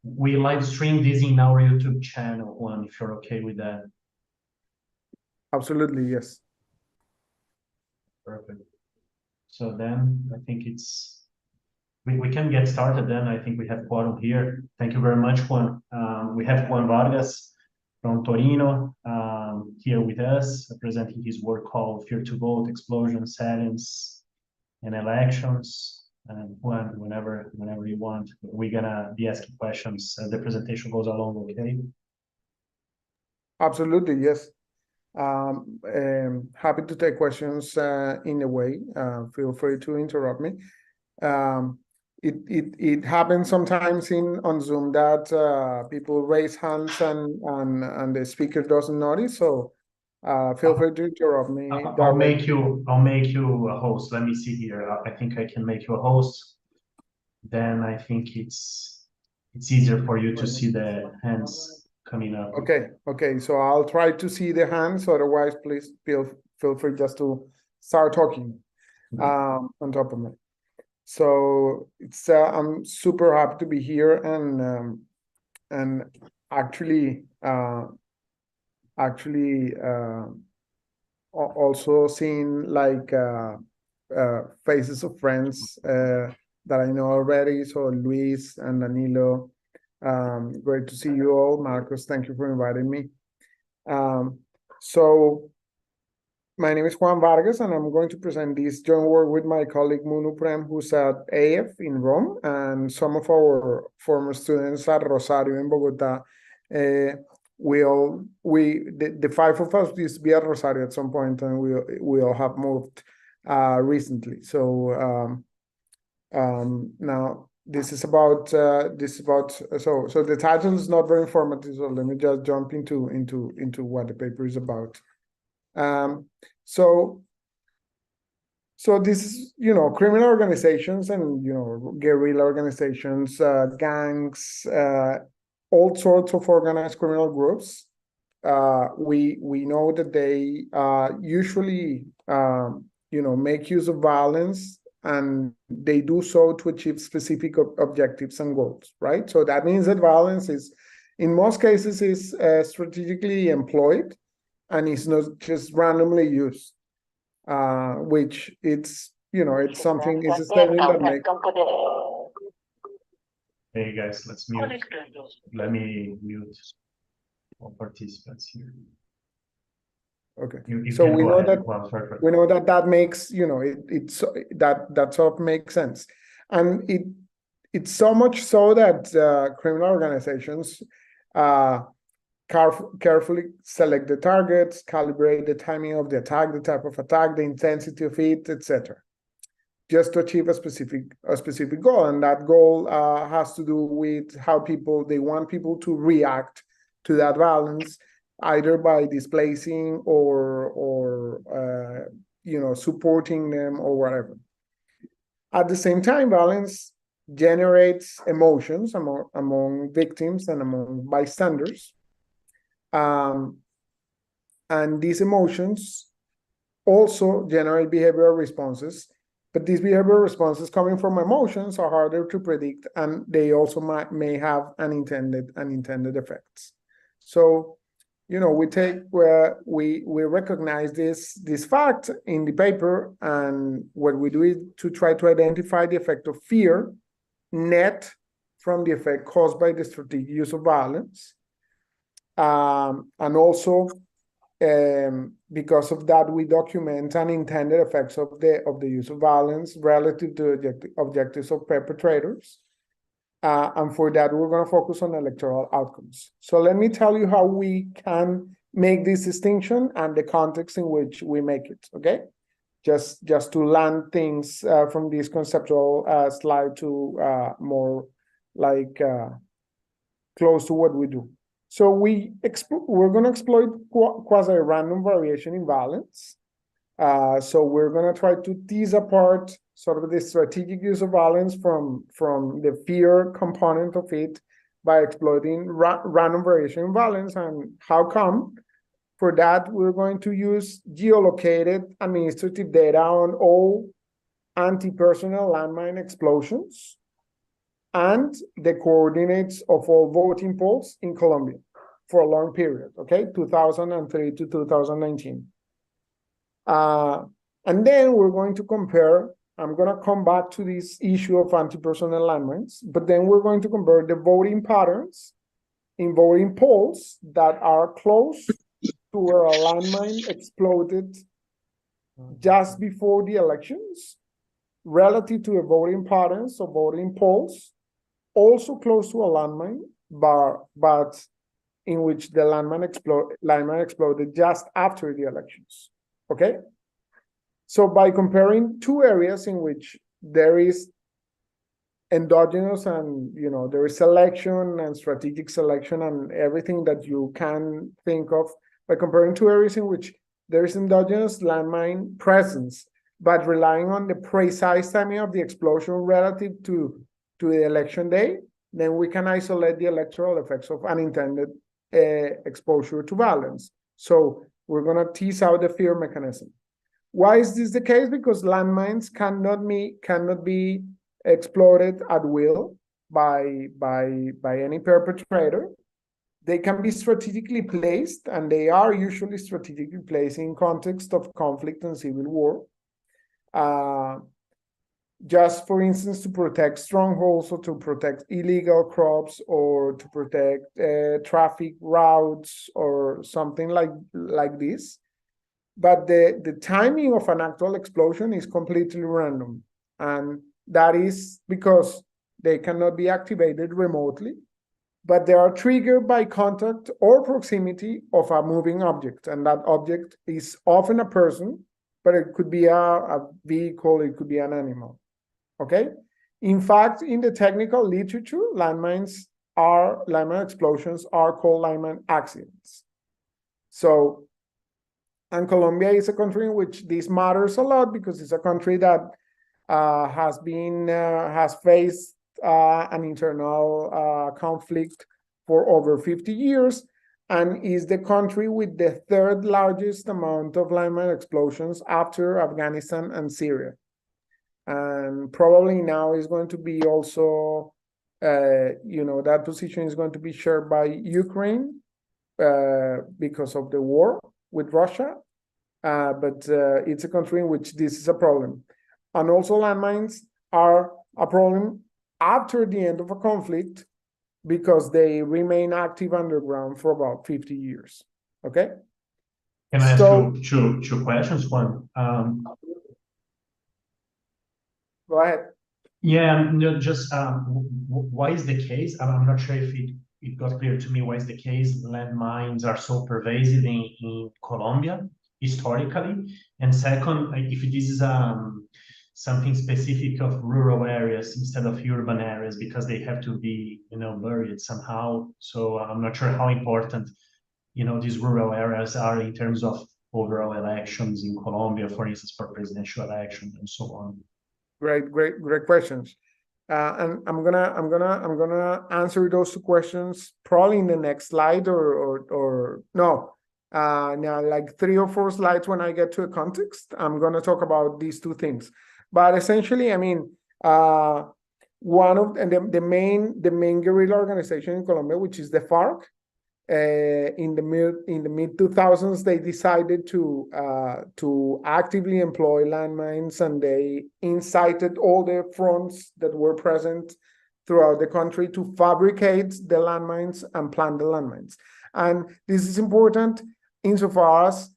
we live stream this in our YouTube channel, Juan, if you're okay with that. Absolutely, yes. Perfect. So then I think we can get started then. I think we have quorum here. Thank you very much, Juan. We have Juan Vargas from Torino here with us, presenting his work called Fear to Vote, Explosion, Silence, and Elections. And Juan, whenever you want, we're gonna be asking questions as the presentation goes along, okay? Absolutely, yes. Happy to take questions in a way. Feel free to interrupt me. It happens sometimes on Zoom that people raise hands and the speaker doesn't notice. So feel free to interrupt me. I'll make you a host. Let me see here. I think I can make you a host. Then I think it's easier for you to see the hands coming up. Okay. So I'll try to see the hands. Otherwise, please feel free just to start talking on top of me. So it's I'm super happy to be here and actually also seeing like faces of friends that I know already. So Luis and Danilo, great to see you all. Marcos, thank you for inviting me. So my name is Juan Vargas, and I'm going to present this joint work with my colleague Munu Prem, who's at AF in Rome, and some of our former students at Rosario in Bogota. The five of us used to be at Rosario at some point, and we all have moved recently. So now this is about so the title is not very informative. So let me just jump into what the paper is about. So this is, criminal organizations and, guerrilla organizations, gangs, all sorts of organized criminal groups. We know that they usually, make use of violence, and they do so to achieve specific objectives and goals, right? So that means that violence is, in most cases, is strategically employed, and it's not just randomly used, which it's something, it's a statement that makes. Hey guys, let me mute all participants here. Okay. You so can we go know ahead. that Well, perfect. we know that makes, that sort of makes sense, and it's so much so that criminal organizations carefully select the targets, calibrate the timing of the attack, the type of attack, the intensity of it, etc., just to achieve a specific goal. And that goal has to do with how they want people to react to that violence, either by displacing or supporting them or whatever. At the same time, violence generates emotions among victims and among bystanders. And these emotions also generate behavioral responses, but these behavioral responses coming from emotions are harder to predict, and they also may have unintended effects. So, we recognize this fact in the paper, and what we do is to try to identify the effect of fear net from the effect caused by the strategic use of violence. And also, because of that, we document unintended effects of the use of violence relative to objectives of perpetrators. And for that, we're going to focus on electoral outcomes. So let me tell you how we can make this distinction and the context in which we make it, okay? Just to land things from this conceptual slide to more like close to what we do. So we're going to exploit quasi-random variation in violence. So we're going to try to tease apart sort of the strategic use of violence from the fear component of it by exploiting random variation in violence. And how come? For that, we're going to use geolocated administrative data on all anti-personnel landmine explosions. and the coordinates of all voting polls in Colombia for a long period, okay, 2003 to 2019. And then we're going to compare, I'm going to come back to this issue of anti-personnel landmines, but then we're going to compare the voting patterns in voting polls that are close to where a landmine exploded just before the elections, relative to the voting patterns of voting polls, also close to a landmine, but in which the landmine exploded just after the elections, okay? So by comparing two areas in which there is endogenous and, there is selection and strategic selection and everything that you can think of, by comparing two areas in which there is endogenous landmine presence, but relying on the precise timing of the explosion relative to the election day, then we can isolate the electoral effects of unintended exposure to violence. So we're going to tease out the fear mechanism. Why is this the case? Because landmines cannot be exploded at will by any perpetrator. They can be strategically placed, and they are usually strategically placed in context of conflict and civil war. Just for instance, to protect strongholds, or to protect illegal crops, or to protect traffic routes, or something like this. But the timing of an actual explosion is completely random. And that is because they cannot be activated remotely, but they are triggered by contact or proximity of a moving object. And that object is often a person, but it could be a vehicle, it could be an animal. Okay? In fact, in the technical literature, landmine explosions are called landmine accidents. So, and Colombia is a country in which this matters a lot, because it's a country that has faced an internal conflict for over 50 years, and is the country with the third largest amount of landmine explosions after Afghanistan and Syria. And probably now is going to be also, that position is going to be shared by Ukraine because of the war with Russia. But it's a country in which this is a problem. And also landmines are a problem after the end of a conflict, because they remain active underground for about 50 years. Okay? Can I ask you two questions? One, go ahead. Yeah, no, just why is the case? I'm not sure if it got clear to me why is the case landmines are so pervasive in Colombia historically. And second, if this is something specific of rural areas instead of urban areas, because they have to be, buried somehow. So I'm not sure how important, these rural areas are in terms of overall elections in Colombia, for instance, for presidential elections and so on. Great questions. And I'm gonna answer those two questions probably in the next slide, or no, now like 3 or 4 slides when I get to a context. I'm gonna talk about these two things. But essentially, I mean, one of the main guerrilla organization in Colombia, which is the FARC, in the mid 2000s, they decided to actively employ landmines, and they incited all the fronts that were present throughout the country to fabricate the landmines and plant the landmines. And this is important insofar as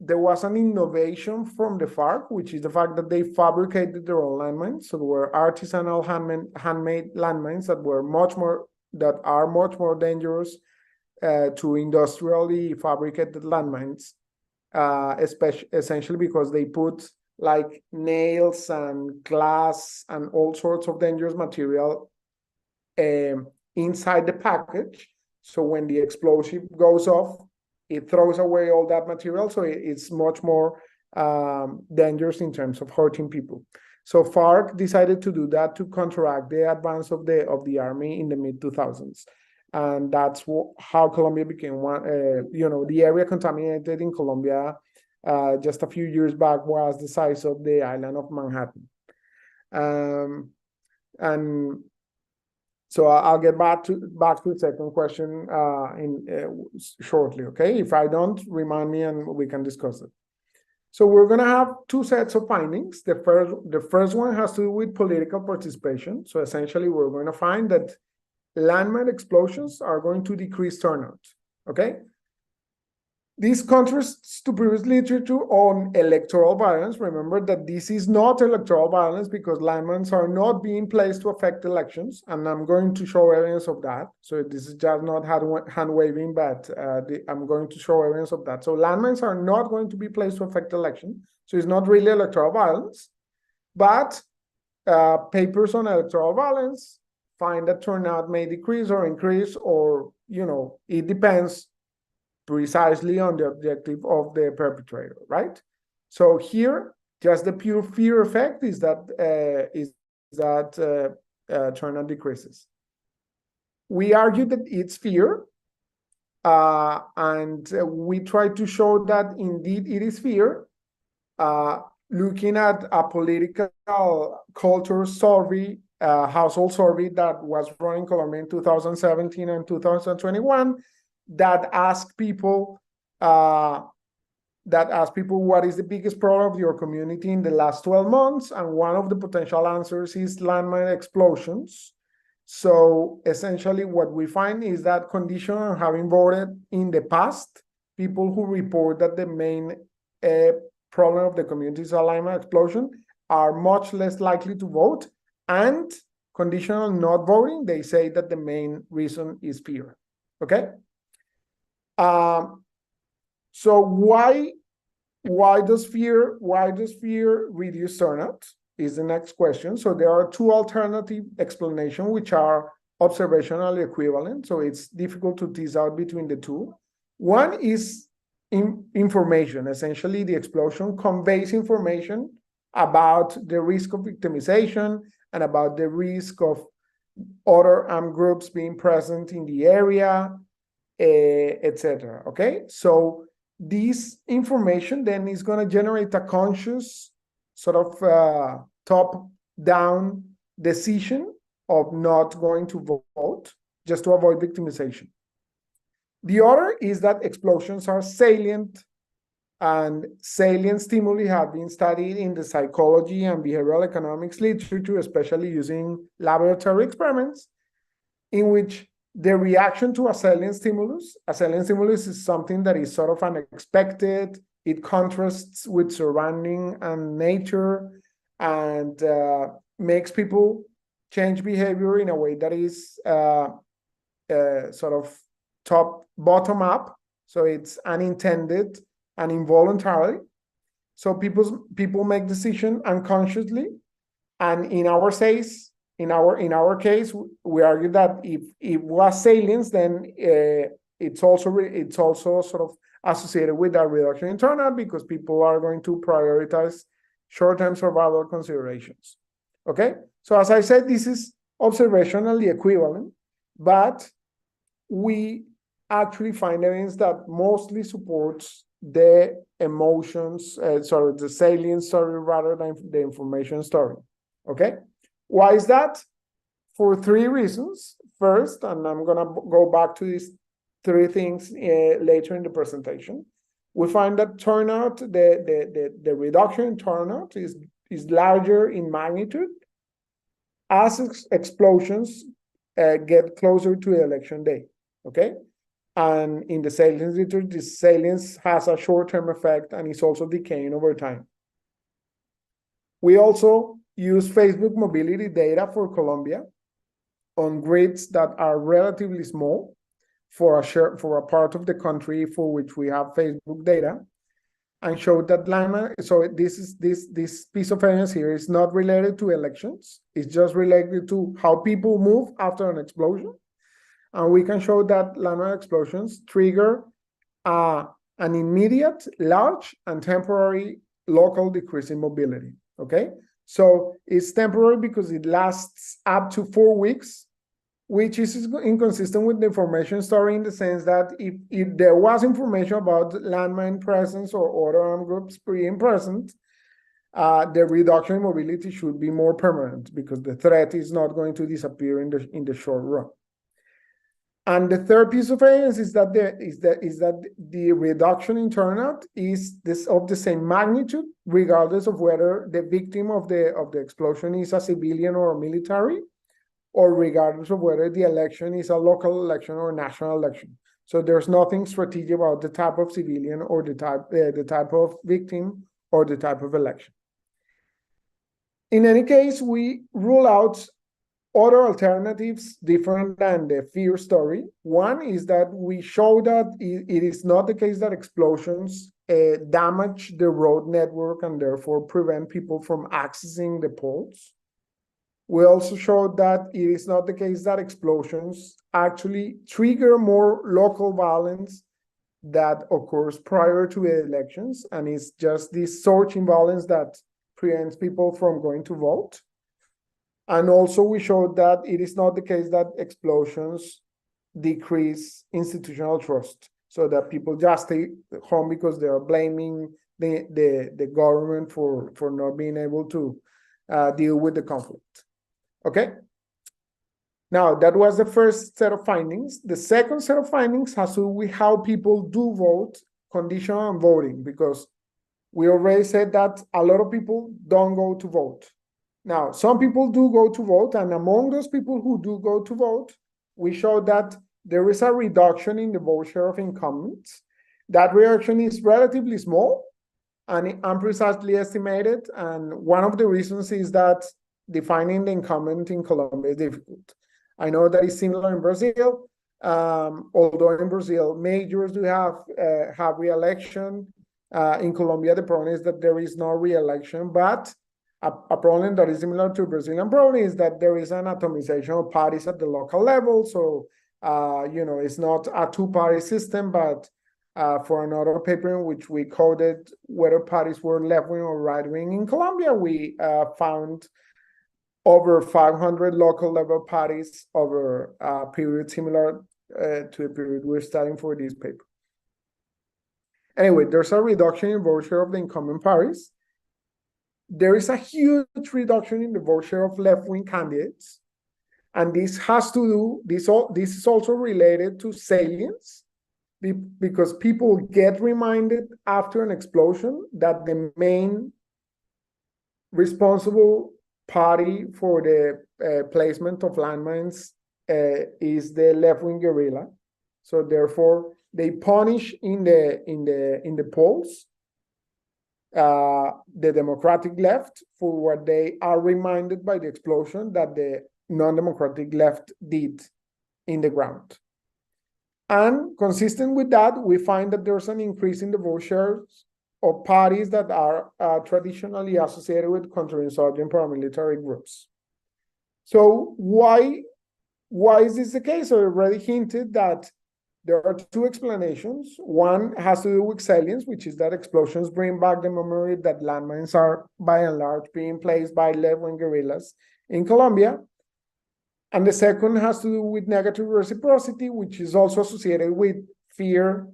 there was an innovation from the FARC, which is the fact that they fabricated their own landmines. So there were artisanal handmade landmines that are much more dangerous to industrially fabricated landmines, essentially because they put like nails and glass and all sorts of dangerous material inside the package. So when the explosive goes off, it throws away all that material. So it's much more dangerous in terms of hurting people. So FARC decided to do that to counteract the advance of the army in the mid 2000s. And that's how Colombia became one, the area contaminated in Colombia just a few years back was the size of the island of Manhattan. And so I'll get back to the second question shortly, okay? If I don't, remind me and we can discuss it. So we're going to have two sets of findings. The first one has to do with political participation. So essentially, we're going to find that landmine explosions are going to decrease turnout, okay? This contrasts to previous literature on electoral violence. Remember that this is not electoral violence because landmines are not being placed to affect elections, and I'm going to show evidence of that. So this is just not hand waving, but I'm going to show evidence of that. So landmines are not going to be placed to affect election. So it's not really electoral violence, but papers on electoral violence find that turnout may decrease or increase, or, you know, it depends precisely on the objective of the perpetrator, right? So here, just the pure fear effect is that turnout decreases. We argue that it's fear, and we try to show that indeed it is fear, looking at a political culture survey, household survey that was run in Colombia in 2017 and 2021, that ask people what is the biggest problem of your community in the last 12 months, and one of the potential answers is landmine explosions. So essentially what we find is that conditional having voted in the past, people who report that the main problem of the community is a landmine explosion are much less likely to vote, and conditional not voting, they say that the main reason is fear, okay? So why does fear reduce turnout is the next question. So there are two alternative explanations which are observationally equivalent. So it's difficult to tease out between the two. One is information. Essentially, the explosion conveys information about the risk of victimization and about the risk of other armed groups being present in the area, etc. Okay, so this information then is going to generate a conscious sort of top-down decision of not going to vote just to avoid victimization. The other is that explosions are salient, and salient stimuli have been studied in the psychology and behavioral economics literature, especially using laboratory experiments, in which the reaction to a salient stimulus is something that is sort of unexpected. It contrasts with surrounding and nature, and makes people change behavior in a way that is sort of bottom up. So it's unintended and involuntary. So people make decisions unconsciously, and in our case, we argue that if it was salience, then it's also sort of associated with a reduction in turnout because people are going to prioritize short-term survival considerations. Okay, so as I said, this is observationally equivalent, but we actually find evidence that mostly supports the emotions, the salient story rather than the information story. Okay. Why is that? For three reasons. First, and I'm going to go back to these three things later in the presentation, we find that turnout, the reduction in turnout is larger in magnitude as explosions get closer to the election day, okay? And in the salience literature, this salience has a short-term effect and is also decaying over time. We also use Facebook mobility data for Colombia on grids that are relatively small for a part of the country for which we have Facebook data, and showed that so this piece of evidence here is not related to elections. It's just related to how people move after an explosion. And we can show that landmine explosions trigger an immediate, large, and temporary local decrease in mobility, okay? So it's temporary because it lasts up to 4 weeks, which is inconsistent with the information story in the sense that if there was information about landmine presence or other armed groups being present, the reduction in mobility should be more permanent because the threat is not going to disappear in the short run. And the third piece of evidence is that the reduction in turnout is of the same magnitude, regardless of whether the victim of the explosion is a civilian or a military, or regardless of whether the election is a local election or a national election. So there's nothing strategic about the type of civilian or the type of victim or the type of election. In any case, we rule out other alternatives different than the fear story. One is that we show that it is not the case that explosions damage the road network and therefore prevent people from accessing the polls. We also showed that it is not the case that explosions actually trigger more local violence that occurs prior to the elections, and it's just this surge in violence that prevents people from going to vote. And also we showed that it is not the case that explosions decrease institutional trust, so that people just stay home because they are blaming the government for not being able to deal with the conflict. Okay? Now, that was the first set of findings. The second set of findings has to do with how people do vote, conditional on voting, because we already said that a lot of people don't go to vote. Now, some people do go to vote, and among those people who do go to vote, we showed that there is a reduction in the vote share of incumbents. That reduction is relatively small and unprecisely estimated, and one of the reasons is that defining the incumbent in Colombia is difficult. I know that is similar in Brazil, although in Brazil, majors do have re-election. In Colombia, the problem is that there is no re-election, but a problem that is similar to Brazilian problem is that there is an atomization of parties at the local level. So, it's not a two-party system, but for another paper in which we coded whether parties were left-wing or right-wing in Colombia, we found over 500 local level parties over a period similar to the period we're studying for this paper. Anyway, there's a reduction in vote share of the incumbent parties. There is a huge reduction in the vote share of left-wing candidates. And this has to do, this is also related to salience, because people get reminded after an explosion that the main responsible party for the placement of landmines is the left-wing guerrilla. So therefore, they punish in the polls the democratic left for what they are reminded by the explosion that the non-democratic left did in the ground. And consistent with that, we find that there's an increase in the vote shares of parties that are traditionally associated with counterinsurgent paramilitary groups. So why is this the case? I already hinted that there are two explanations. One has to do with salience, which is that explosions bring back the memory that landmines are, by and large, being placed by left-wing guerrillas in Colombia. And the second has to do with negative reciprocity, which is also associated with fear,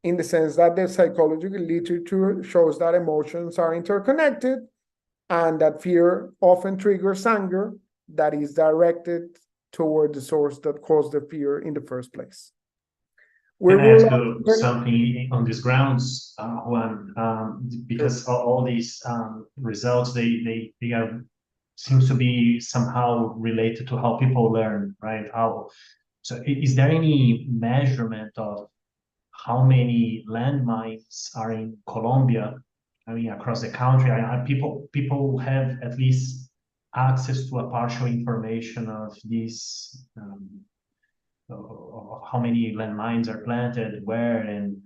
in the sense that the psychological literature shows that emotions are interconnected and that fear often triggers anger that is directed toward the source that caused the fear in the first place. Can I ask you something on these grounds, Juan? Because all these results, they are seems to be somehow related to how people learn, right? So is there any measurement of how many landmines are in Colombia? I mean, across the country, people have at least access to a partial information of these. Of how many landmines are planted, where, and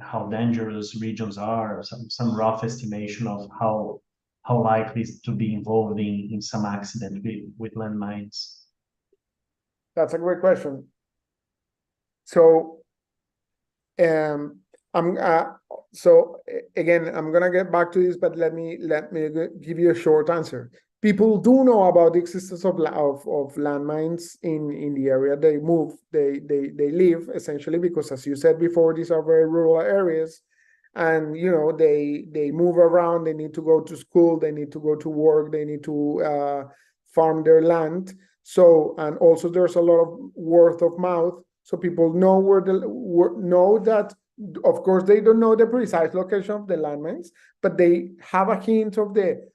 how dangerous regions are, some rough estimation of how likely to be involved in some accident with landmines. That's a great question. So, so again, I'm gonna get back to this, but let me give you a short answer. People do know about the existence of landmines in the area they live, essentially, because as you said before, these are very rural areas. and they move around, they need to go to school, they need to go to work, they need to farm their land. So, and also there's a lot of word of mouth, so people know know that. Of course, they don't know the precise location of the landmines, but they have a hint of the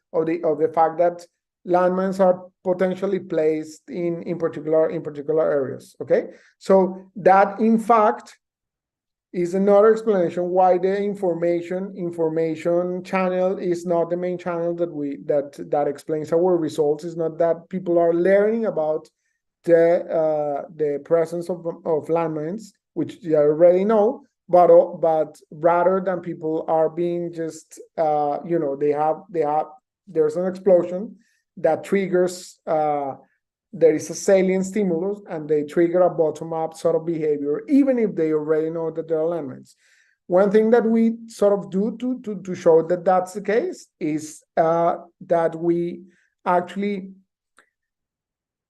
fact that landmines are potentially placed in particular areas. Okay, so that in fact is another explanation why the information channel is not the main channel that explains our results. Is not that people are learning about the presence of landmines, which they already know, but rather than people are being just there's an explosion that triggers there is a salient stimulus, and they trigger a bottom-up sort of behavior, even if they already know that there are landmines. One thing that we sort of do to show that that's the case is that we actually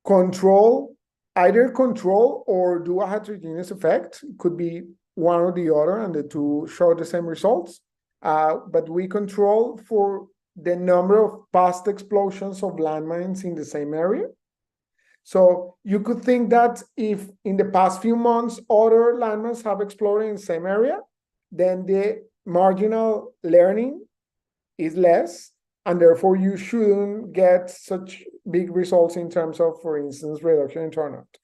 either control or do a heterogeneous effect. It could be one or the other, and the two show the same results. But we control for the number of past explosions of landmines in the same area. So you could think that if in the past few months other landmines have exploded in the same area, then the marginal learning is less, and therefore you shouldn't get such big results in terms of, for instance, reduction in turnout.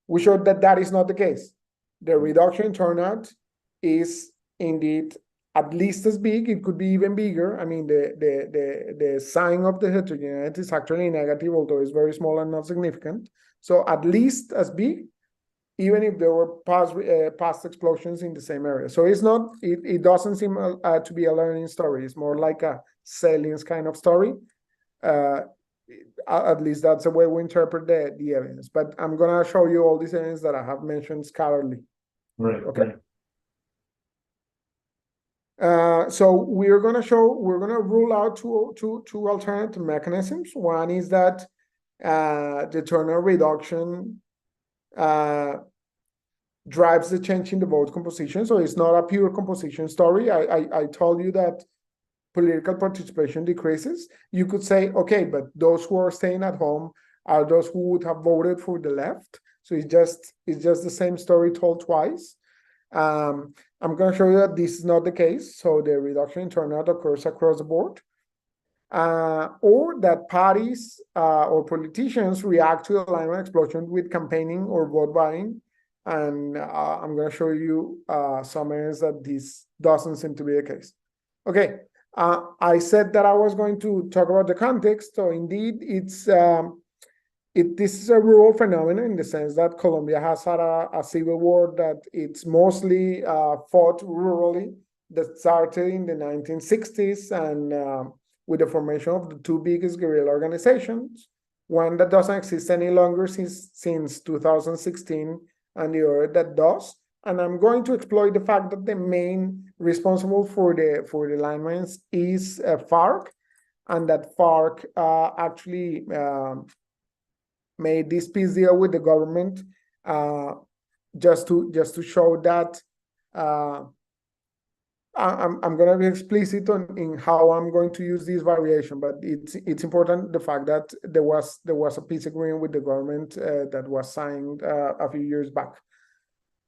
We showed that that is not the case. The reduction in turnout is indeed at least as big. It could be even bigger. I mean, the sign of the heterogeneity is actually negative, although it's very small and not significant. So at least as big, even if there were past explosions in the same area. So it's not. It doesn't seem to be a learning story. It's more like a salience kind of story. At least that's the way we interpret the evidence. But I'm gonna show you all these evidence that I have mentioned scatteredly. Right. Okay. Right. So we're gonna rule out two alternative mechanisms. One is that the turnout reduction drives the change in the vote composition. So it's not a pure composition story. I told you that political participation decreases. You could say, okay, but those who are staying at home are those who would have voted for the left. So it's just the same story told twice. I'm going to show you that this is not the case. So the reduction in turnout occurs across the board. Or that parties or politicians react to the landmine explosion with campaigning or vote buying. And I'm going to show you some areas that this doesn't seem to be the case. Okay, I said that I was going to talk about the context. So indeed, this is a rural phenomenon in the sense that Colombia has had a civil war that it's mostly fought rurally, that started in the 1960s and with the formation of the two biggest guerrilla organizations, one that doesn't exist any longer since 2016, and the other that does. And I'm going to exploit the fact that the main responsible for the landmines is FARC, and that FARC actually made this peace deal with the government just to show that I'm going to be explicit in how I'm going to use this variation, but it's important the fact that there was a peace agreement with the government that was signed a few years back.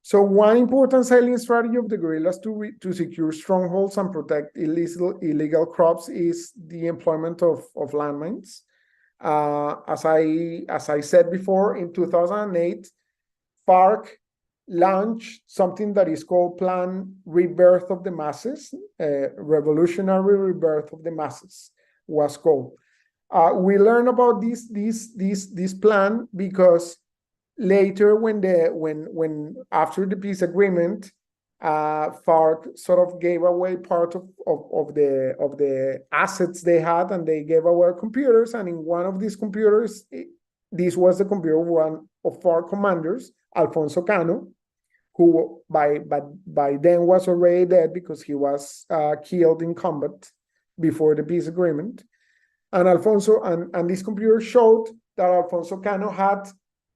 So one important salient strategy of the guerrillas to secure strongholds and protect illegal crops is the employment of landmines. As I said before, in 2008, FARC launched something that is called Plan Rebirth of the Masses, Revolutionary Rebirth of the Masses was called. We learned about this plan because later, when after the peace agreement, FARC sort of gave away part of the assets they had, and they gave away computers. And in one of these computers, this was the computer of one of FARC commanders, Alfonso Cano, who by then was already dead because he was killed in combat before the peace agreement. And this computer showed that Alfonso Cano had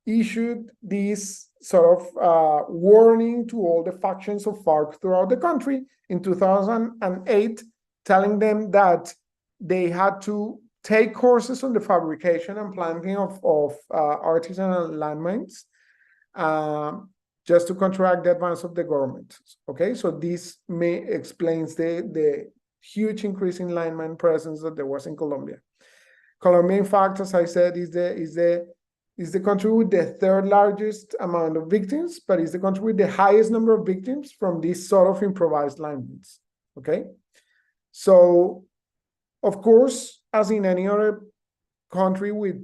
issued this sort of warning to all the factions of FARC throughout the country in 2008, telling them that they had to take courses on the fabrication and planting of artisanal landmines, just to counteract the advance of the government. Okay, so this explains the huge increase in landmine presence that there was in Colombia. Colombia, in fact, as I said, is the country with the third largest amount of victims, but is the country with the highest number of victims from this sort of improvised landmines. Okay, so of course, as in any other country with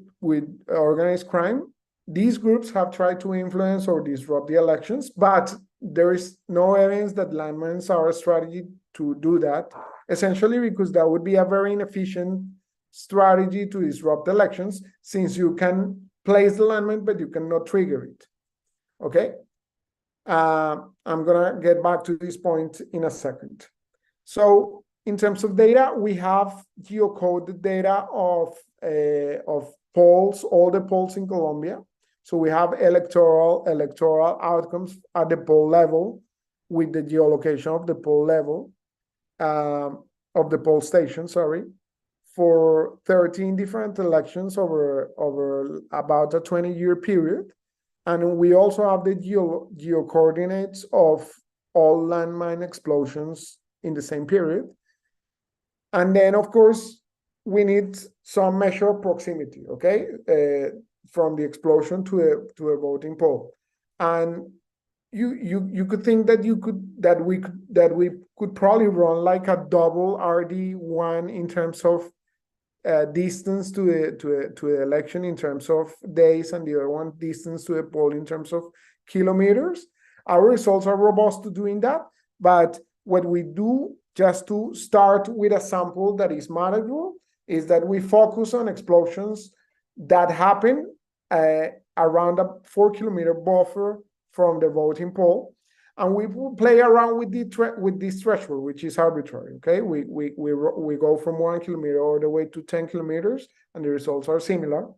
organized crime, these groups have tried to influence or disrupt the elections, but there is no evidence that landmines are a strategy to do that, essentially because that would be a very inefficient strategy to disrupt elections, since you can place the landmine, but you cannot trigger it. Okay? I'm gonna get back to this point in a second. So in terms of data, we have geocoded data of polls, all the polls in Colombia. So we have electoral outcomes at the poll level with the geolocation of the poll level, of the poll station, sorry, for 13 different elections over about a 20-year period. And we also have the geo coordinates of all landmine explosions in the same period. And then, of course, we need some measure of proximity, okay, from the explosion to a voting poll. And you could think that we could probably run like a double RD1 in terms of distance to the election in terms of days, and the other one distance to the poll in terms of kilometers. Our results are robust to doing that, but what we do, just to start with a sample that is manageable, is that we focus on explosions that happen around a 4-kilometer buffer from the voting poll, and we will play around with this threshold, which is arbitrary. Okay, we go from 1 kilometer all the way to 10 kilometers, and the results are similar.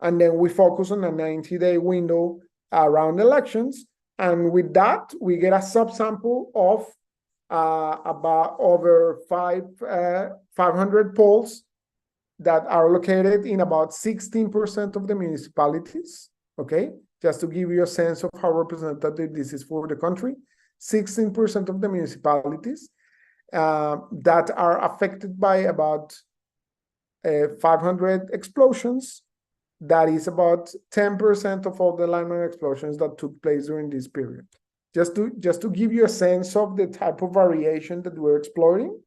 And then we focus on a 90-day window around elections, and with that we get a subsample of about over 500 polls that are located in about 16% of the municipalities. Okay, just to give you a sense of how representative this is for the country, 16% of the municipalities that are affected by about 500 explosions. That is about 10% of all the landmine explosions that took place during this period. Just to give you a sense of the type of variation that we're exploring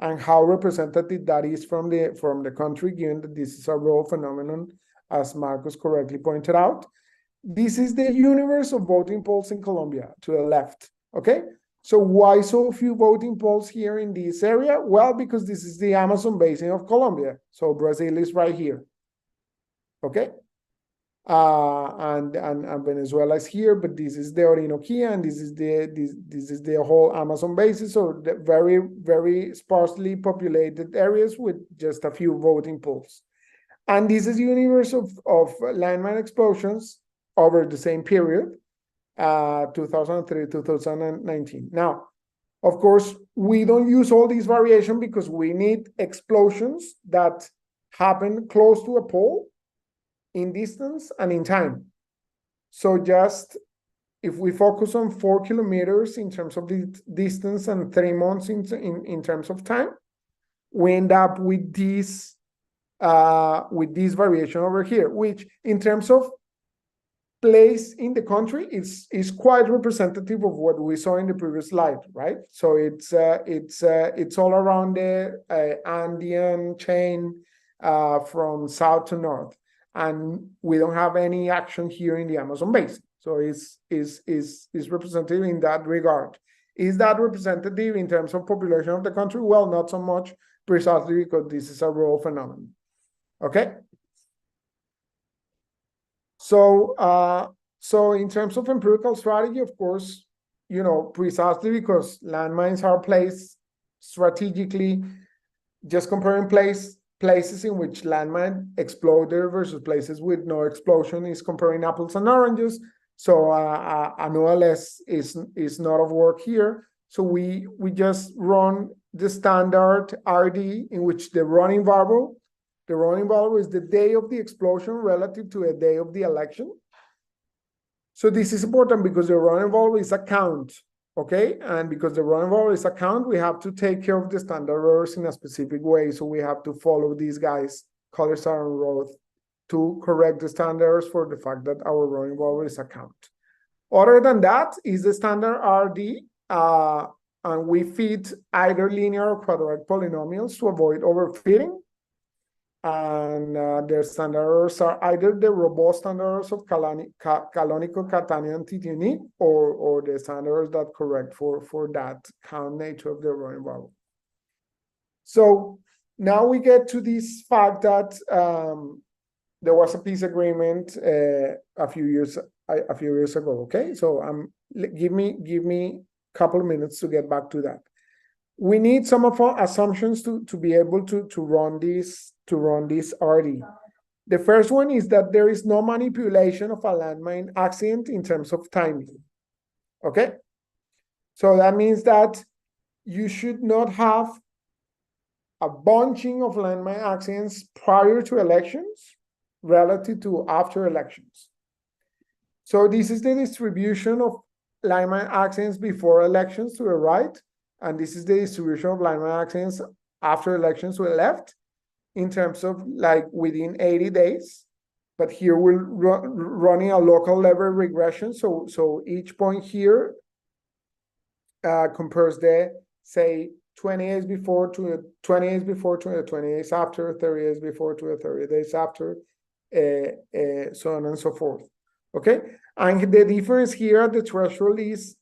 and how representative that is from the country, given that this is a raw phenomenon, as Marcos correctly pointed out. This is the universe of voting polls in Colombia to the left, okay? So why so few voting polls here in this area? Well, because this is the Amazon basin of Colombia. So Brazil is right here, okay? And Venezuela is here, but this is the Orinoquia, and this is the whole Amazon basin. So the very, very sparsely populated areas with just a few voting polls. And this is the universe of landmine explosions over the same period, 2003, 2019. Now, of course, we don't use all these variation because we need explosions that happen close to a pole in distance and in time. So just if we focus on 4 kilometers in terms of the distance and 3 months in terms of time, we end up with this variation over here, which in terms of place in the country is quite representative of what we saw in the previous slide, right? So it's all around the Andean chain from south to north, and we don't have any action here in the Amazon basin. So it's representative in that regard. Is that representative in terms of population of the country? Well, not so much, precisely because this is a rural phenomenon. Okay. So in terms of empirical strategy, of course, precisely because landmines are placed strategically, just comparing place places in which landmine exploded versus places with no explosion is comparing apples and oranges. So an OLS is not of work here. So we just run the standard RD in which the running variable is the day of the explosion relative to a day of the election. So this is important because the running variable is a count, okay? And because the running variable is a count, we have to take care of the standard errors in a specific way. So we have to follow these guys, Collier and Roth, to correct the standards for the fact that our running variable is a count. Other than that is the standard RD, and we fit either linear or quadratic polynomials to avoid overfitting. And their standard errors are either the robust standard errors of canonical, Catanian, TTNE, or the standards that correct for that count nature of the running variable. So now we get to this fact that there was a peace agreement a few years ago. Okay, so give me a couple of minutes to get back to that. We need some of our assumptions to be able to run this RD. The first one is that there is no manipulation of a landmine accident in terms of timing. Okay, so that means that you should not have a bunching of landmine accidents prior to elections relative to after elections. So this is the distribution of landmine accidents before elections to the right, and this is the distribution of landmine accidents after elections to the left in terms of like within 80 days. But here we're running a local level regression. So each point here compares the, say, 20 days before to the 20 days before to the 20 days after, 30 days before to the 30 days after, so on and so forth. Okay, and the difference here at the threshold is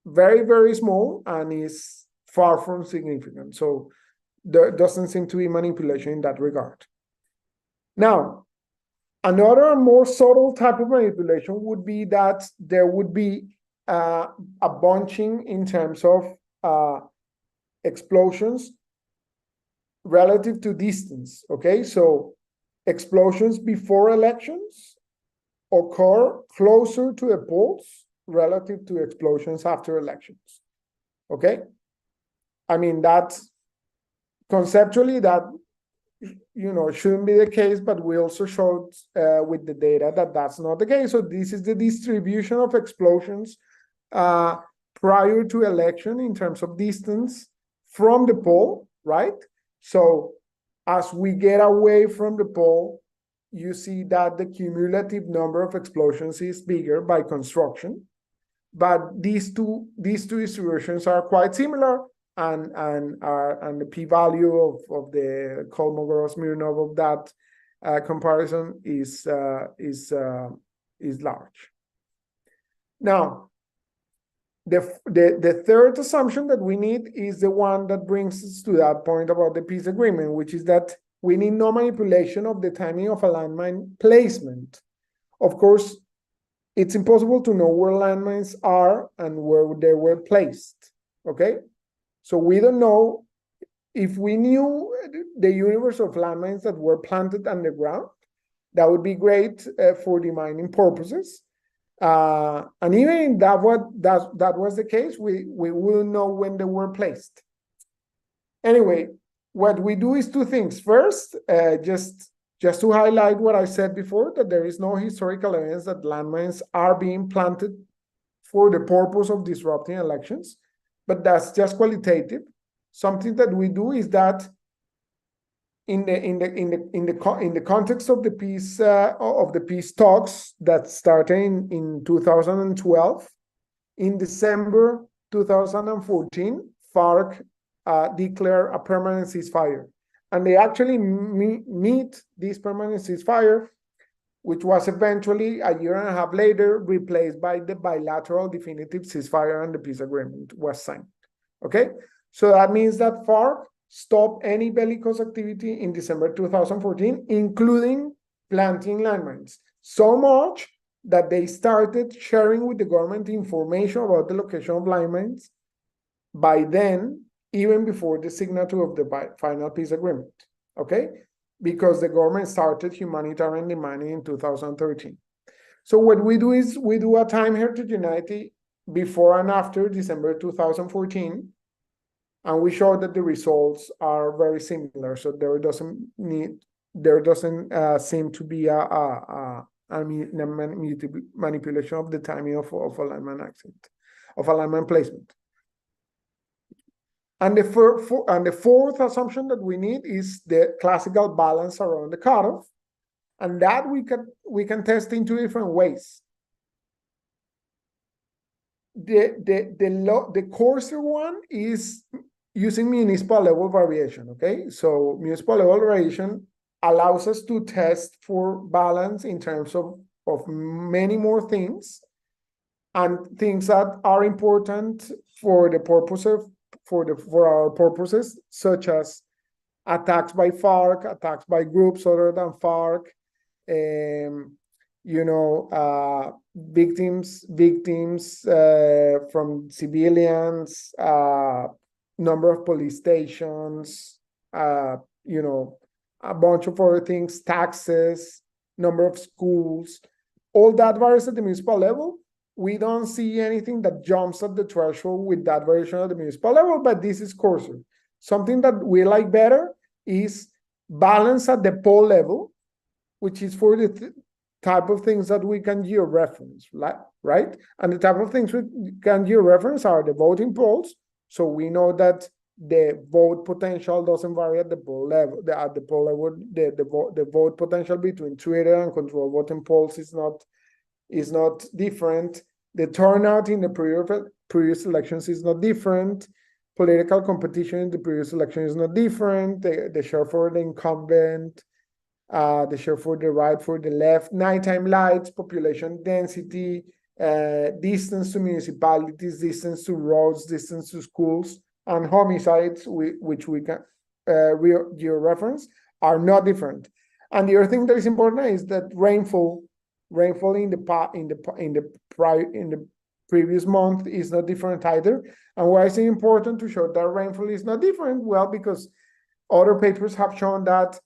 very, very small and is far from significant. So there doesn't seem to be manipulation in that regard. Now, another more subtle type of manipulation would be that there would be a bunching in terms of explosions relative to distance. Okay, so explosions before elections occur closer to the polls relative to explosions after elections. Okay, I mean that's conceptually that shouldn't be the case, but we also showed with the data that that's not the case. So this is the distribution of explosions prior to election in terms of distance from the poll, right? So as we get away from the poll, you see that the cumulative number of explosions is bigger by construction, but these two distributions are quite similar, and the p-value of the Kolmogorov-Smirnov of that comparison is large. Now, the third assumption that we need is the one that brings us to that point about the peace agreement, which is that we need no manipulation of the timing of a landmine placement. Of course, it's impossible to know where landmines are and where they were placed, okay? So we don't know. If we knew the universe of landmines that were planted underground, that would be great for the mining purposes. And even if that was the case, we wouldn't know when they were placed. Anyway, what we do is two things. First, just to highlight what I said before, that there is no historical evidence that landmines are being planted for the purpose of disrupting elections, but that's just qualitative. Something that we do is that in the context of the peace talks that started in 2012, in December 2014, FARC declare a permanent ceasefire. And they actually meet this permanent ceasefire, which was eventually a year and a half later replaced by the bilateral definitive ceasefire, and the peace agreement was signed. Okay, so that means that FARC stopped any bellicose activity in December 2014, including planting landmines, so much that they started sharing with the government information about the location of landmines. By then, even before the signature of the final peace agreement, okay? Because the government started humanitarian demanding in 2013. So what we do is we do a time heterogeneity before and after December 2014, and we show that the results are very similar. So there doesn't seem to be a manipulation of the timing of alignment placement. And the fourth assumption that we need is the classical balance around the cutoff, and that we can test in two different ways. The coarser one is using municipal level variation. Okay, so municipal level variation allows us to test for balance in terms of many more things, and things that are important for the purpose of for our purposes, such as attacks by FARC, attacks by groups other than FARC, victims from civilians, number of police stations, a bunch of other things, taxes, number of schools, all that varies at the municipal level. We don't see anything that jumps at the threshold with that variation at the municipal level, but this is coarser. Something that we like better is balance at the poll level, which is for the type of things that we can georeference, right? And the type of things we can georeference are the voting polls. So we know that the vote potential doesn't vary at the poll level. At the poll level, the vote potential between Twitter and control voting polls is not different. The turnout in the previous elections is not different. Political competition in the previous election is not different. The share for the incumbent, the share for the right, for the left, nighttime lights, population density, distance to municipalities, distance to roads, distance to schools, and homicides, which we can georeference, are not different. And the other thing that is important is that rainfall in the previous month is not different either. And why is it important to show that rainfall is not different? Well, because other papers have shown that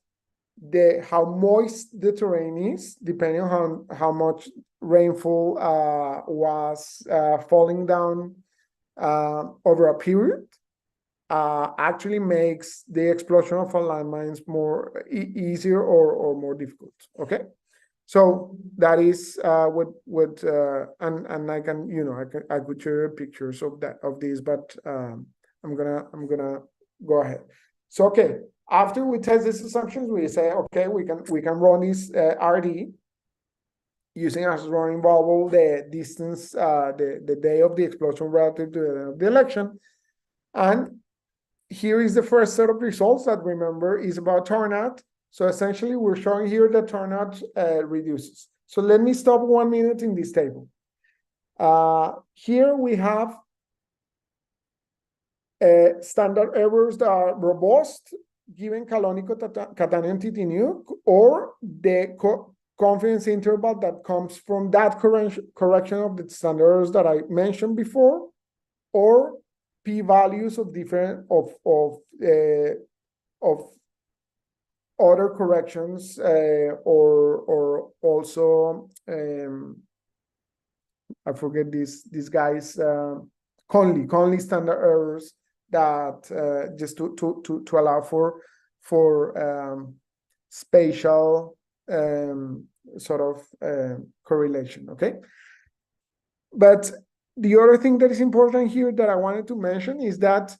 how moist the terrain is, depending on how much rainfall was falling down over a period, actually makes the explosion of landmines more easier or more difficult. Okay. So that is and I can I could share pictures of this, but I'm gonna go ahead. So okay, after we test these assumptions, we say okay, we can run this RD using as running bubble the distance, the day of the explosion relative to the day of the election, and here is the first set of results that, remember, is about turnout. So essentially, we're showing here that turnout reduces. So let me stop 1 minute in this table. Here we have standard errors that are robust, given canonical Catanian TT-nuke, or the confidence interval that comes from that correction of the standard errors that I mentioned before, or p-values of different of other corrections, or also I forget these guys, Conley standard errors that just to allow for spatial sort of correlation. Okay, but the other thing that is important here that I wanted to mention is that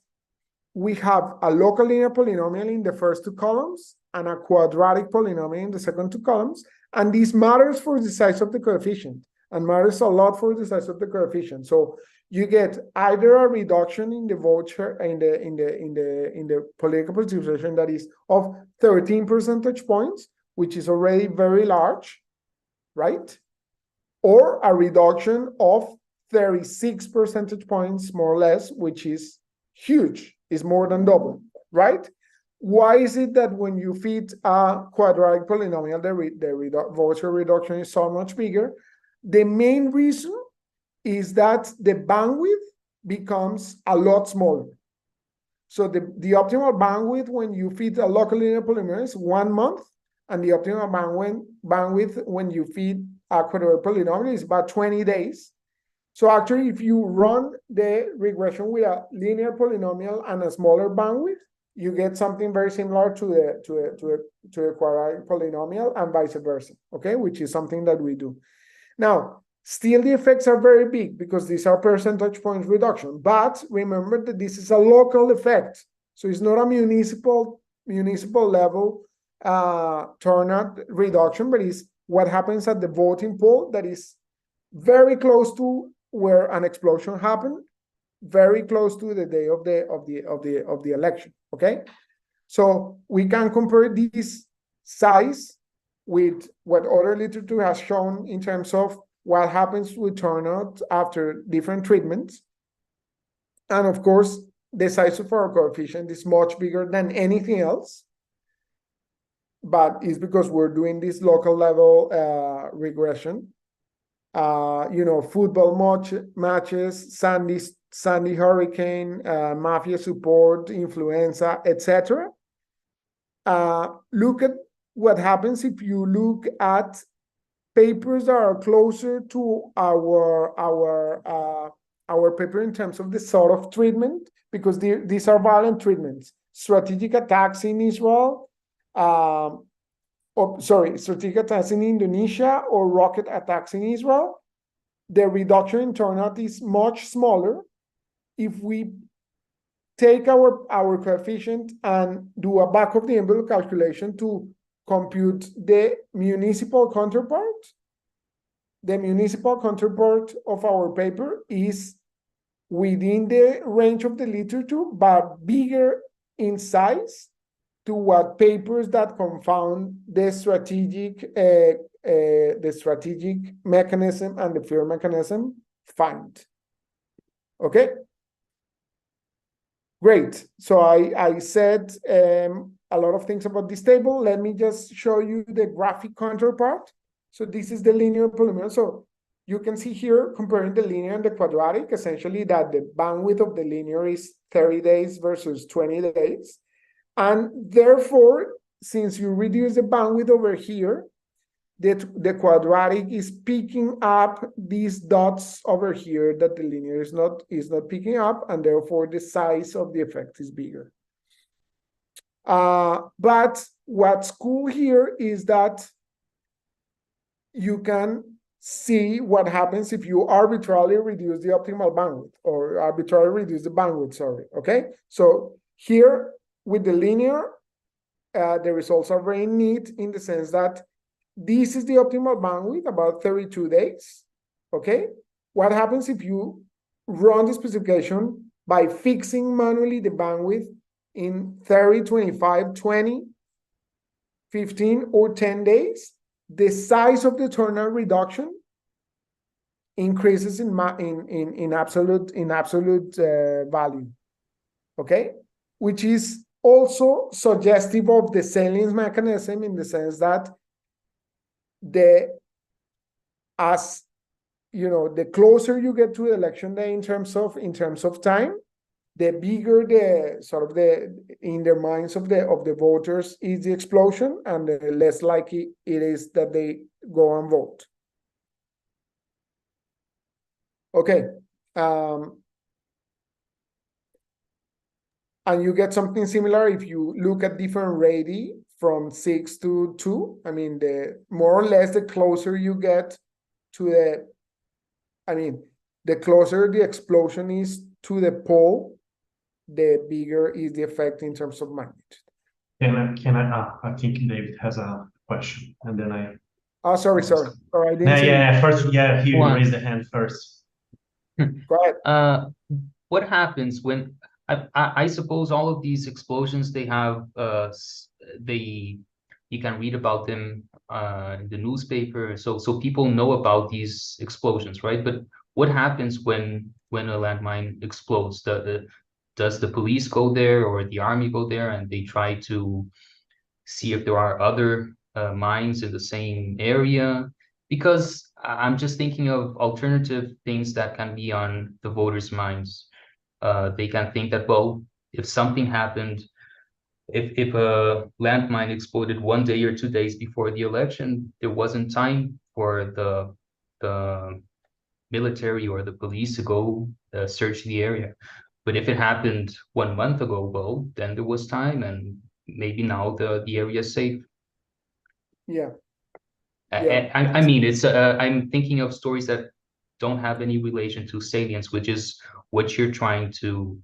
we have a local linear polynomial in the first two columns and a quadratic polynomial in the second two columns. And this matters for the size of the coefficient and matters a lot for the size of the coefficient. So you get either a reduction in the vote share in the political participation that is of 13 percentage points, which is already very large, right? Or a reduction of 36 percentage points, more or less, which is huge, is more than double, right? Why is it that when you fit a quadratic polynomial, the vote share reduction is so much bigger? The main reason is that the bandwidth becomes a lot smaller. So the optimal bandwidth when you feed a local linear polynomial is 1 month, and the optimal bandwidth when you feed a quadratic polynomial is about 20 days. So actually, if you run the regression with a linear polynomial and a smaller bandwidth, you get something very similar to a quadratic polynomial and vice versa, okay? Which is something that we do. Now, still the effects are very big because these are percentage points reduction, but remember that this is a local effect. So it's not a municipal level turnout reduction, but it's what happens at the voting poll that is very close to where an explosion happened, very close to the day of the election. Okay, so we can compare this size with what other literature has shown in terms of what happens with turnout after different treatments, and of course, the size of our coefficient is much bigger than anything else. But it's because we're doing this local level regression. Football matches, Sandy hurricane, mafia support, influenza, etc. Look at what happens if you look at papers that are closer to our paper in terms of the sort of treatment, because these are violent treatments. Strategic attacks in Israel, strategic attacks in Indonesia or rocket attacks in Israel. The reduction in turnout is much smaller if we take our coefficient and do a back of the envelope calculation to compute the municipal counterpart. The municipal counterpart of our paper is within the range of the literature, but bigger in size to what papers that confound the strategic mechanism and the fear mechanism find. Okay? Great. So I said a lot of things about this table. Let me just show you the graphic counterpart. So this is the linear polynomial. So you can see here, comparing the linear and the quadratic, essentially that the bandwidth of the linear is 30 days versus 20 days. And therefore, since you reduce the bandwidth over here, the quadratic is picking up these dots over here that the linear is not picking up, and therefore the size of the effect is bigger. But what's cool here is that you can see what happens if you arbitrarily reduce the optimal bandwidth, or arbitrarily reduce the bandwidth, sorry, okay? So here with the linear, the results are very neat in the sense that this is the optimal bandwidth, about 32 days, okay? What happens if you run the specification by fixing manually the bandwidth in 30, 25, 20, 15, or 10 days? The size of the turnout reduction increases in absolute value, okay? Which is also suggestive of the salience mechanism in the sense that the closer you get to election day in terms of time, the bigger in the minds of the voters is the explosion, and the less likely it is that they go and vote. Okay. And you get something similar if you look at different radii from 6 to 2. I mean, more or less the closer you get to the closer the explosion is to the pole, the bigger is the effect in terms of magnitude. I think David has a question, and then I. Oh, sorry. I didn't see first, he raised the hand first. Go ahead. What happens when I suppose all of these explosions, they have you can read about them in the newspaper, so people know about these explosions, right? But what happens when a landmine explodes? Does the police go there or the army go there and they try to see if there are other mines in the same area? Because I'm just thinking of alternative things that can be on the voters' minds. They can think that, well, if something happened, if a landmine exploded 1 day or 2 days before the election, there wasn't time for the military or the police to go search the area. But if it happened 1 month ago, well, then there was time, and maybe now the area is safe. Yeah. I mean, it's I'm thinking of stories that don't have any relation to salience, which is what you're trying to.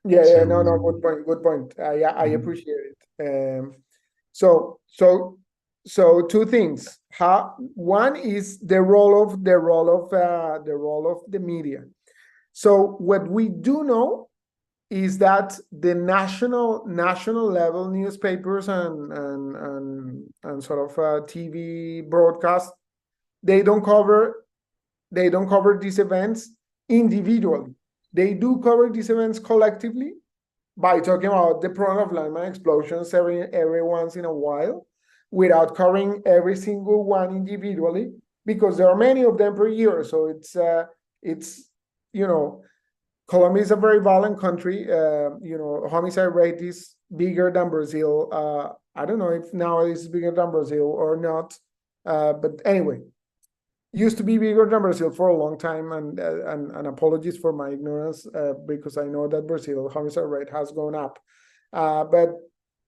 Yeah, no, good point. I appreciate it. So two things. One is the role of the media. So what we do know is that the national level newspapers and sort of TV broadcast, they don't cover these events individually. They do cover these events collectively by talking about the problem of landmine explosions every once in a while, without covering every single one individually, because there are many of them per year. So it's Colombia is a very violent country. Homicide rate is bigger than Brazil. I don't know if now it's bigger than Brazil or not, but anyway, used to be bigger than Brazil for a long time, and apologies for my ignorance, because I know that Brazil homicide rate has gone up. But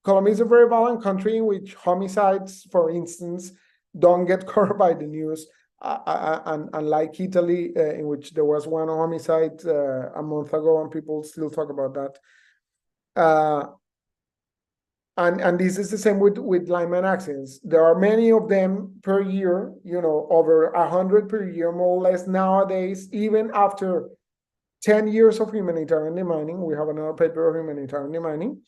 Colombia is a very violent country in which homicides, for instance, don't get covered by the news. And unlike Italy, in which there was one homicide a month ago, and people still talk about that. And this is the same with landmine accidents. There are many of them per year, over 100 per year, more or less nowadays, even after 10 years of humanitarian demining. We have another paper of humanitarian demining.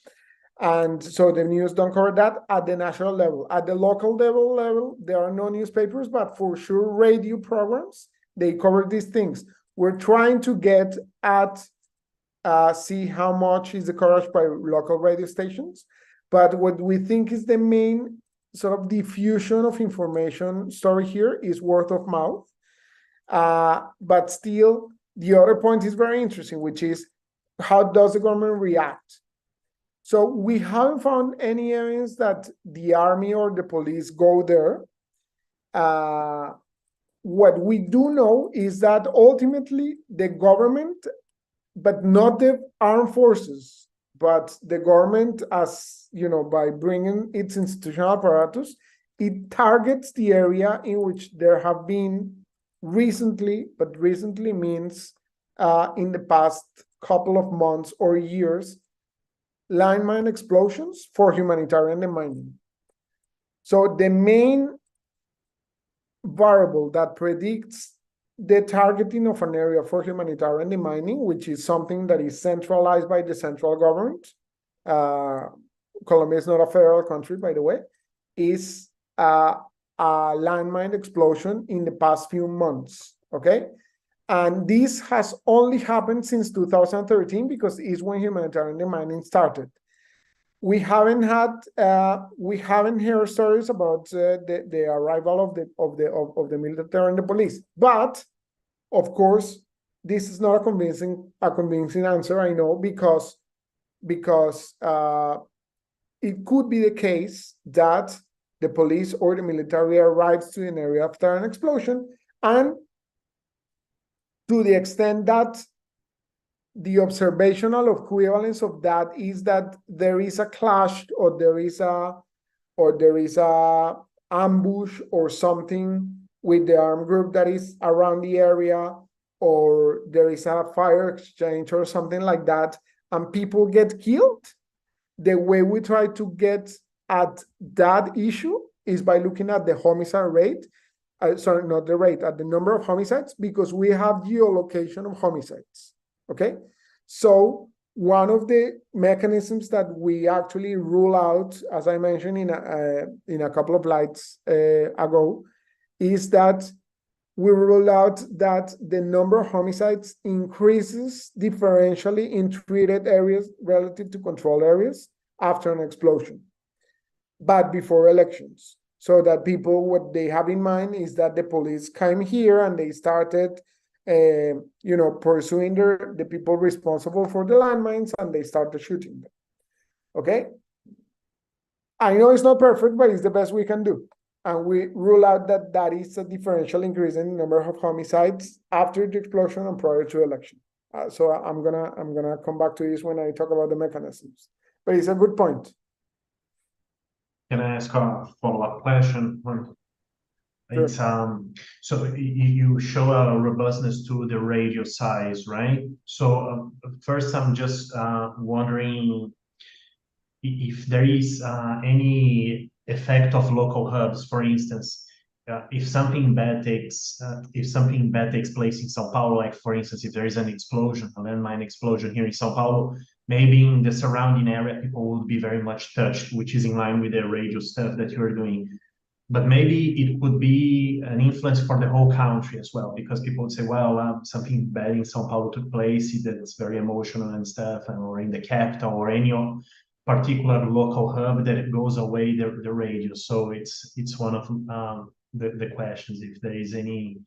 And so the news don't cover that at the national level. At the local level, there are no newspapers, but for sure radio programs, they cover these things. We're trying to get at see how much is the coverage by local radio stations. But what we think is the main sort of diffusion of information story here is word of mouth. But still, the other point is very interesting, which is how does the government react? So we haven't found any areas that the army or the police go there. What we do know is that ultimately the government, but not the armed forces, but the government, as by bringing its institutional apparatus, it targets the area in which there have been recently, but recently means in the past couple of months or years, landmine explosions for humanitarian demining. So the main variable that predicts the targeting of an area for humanitarian demining, which is something that is centralized by the central government, Colombia is not a federal country, by the way, is a landmine explosion in the past few months, okay? And this has only happened since 2013 because it's when humanitarian demining started. We haven't heard stories about the arrival of the military and the police. But of course, this is not a convincing answer, I know, because it could be the case that the police or the military arrives to an area after an explosion, and to the extent that the observational equivalence of that is that there is a clash or there is a ambush or something with the armed group that is around the area, or there is a fire exchange or something like that, and people get killed. The way we try to get at that issue is by looking at the homicide rate. Sorry, not the rate, at the number of homicides, because we have geolocation of homicides, okay? So one of the mechanisms that we actually rule out, as I mentioned in a couple of slides ago, is that we rule out that the number of homicides increases differentially in treated areas relative to control areas after an explosion, but before elections. So that people, what they have in mind is that the police came here and they started pursuing the people responsible for the landmines, and they start shooting them. Okay? I know it's not perfect, but it's the best we can do. And we rule out that is a differential increase in the number of homicides after the explosion and prior to election. So I'm gonna come back to this when I talk about the mechanisms. But it's a good point. Can I ask a follow-up question? Sure. It's so you show a robustness to the radio size, right? So first, I'm just wondering if there is any effect of local hubs. For instance, if something bad takes place in São Paulo, like for instance, if there is an explosion, a landmine explosion here in São Paulo, maybe in the surrounding area people would be very much touched, which is in line with the radio stuff that you're doing. But maybe it could be an influence for the whole country as well, because people would say, well, something bad in São Paulo took place, that's very emotional and stuff, or in the capital, or any particular local hub that it goes away the radio. So it's one of the questions, if there is any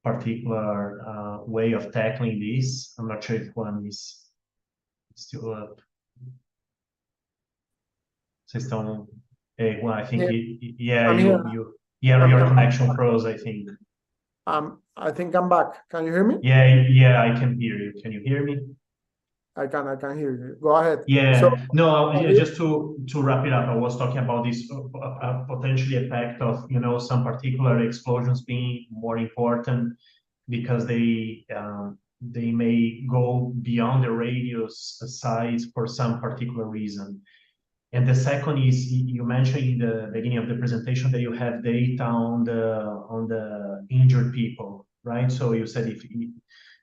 particular way of tackling this. I'm not sure if one is still up. Vocês estão... Hey, well, I think Yeah. your connection froze, I think. I think I'm back. Can you hear me? Yeah, I can hear you. Can you hear me? I can hear you. Go ahead. Yeah, So, just to wrap it up, I was talking about this potentially effect of, some particular explosions being more important because they may go beyond the radius size for some particular reason. And the second is, you mentioned in the beginning of the presentation that you have data on the injured people, right? So you said if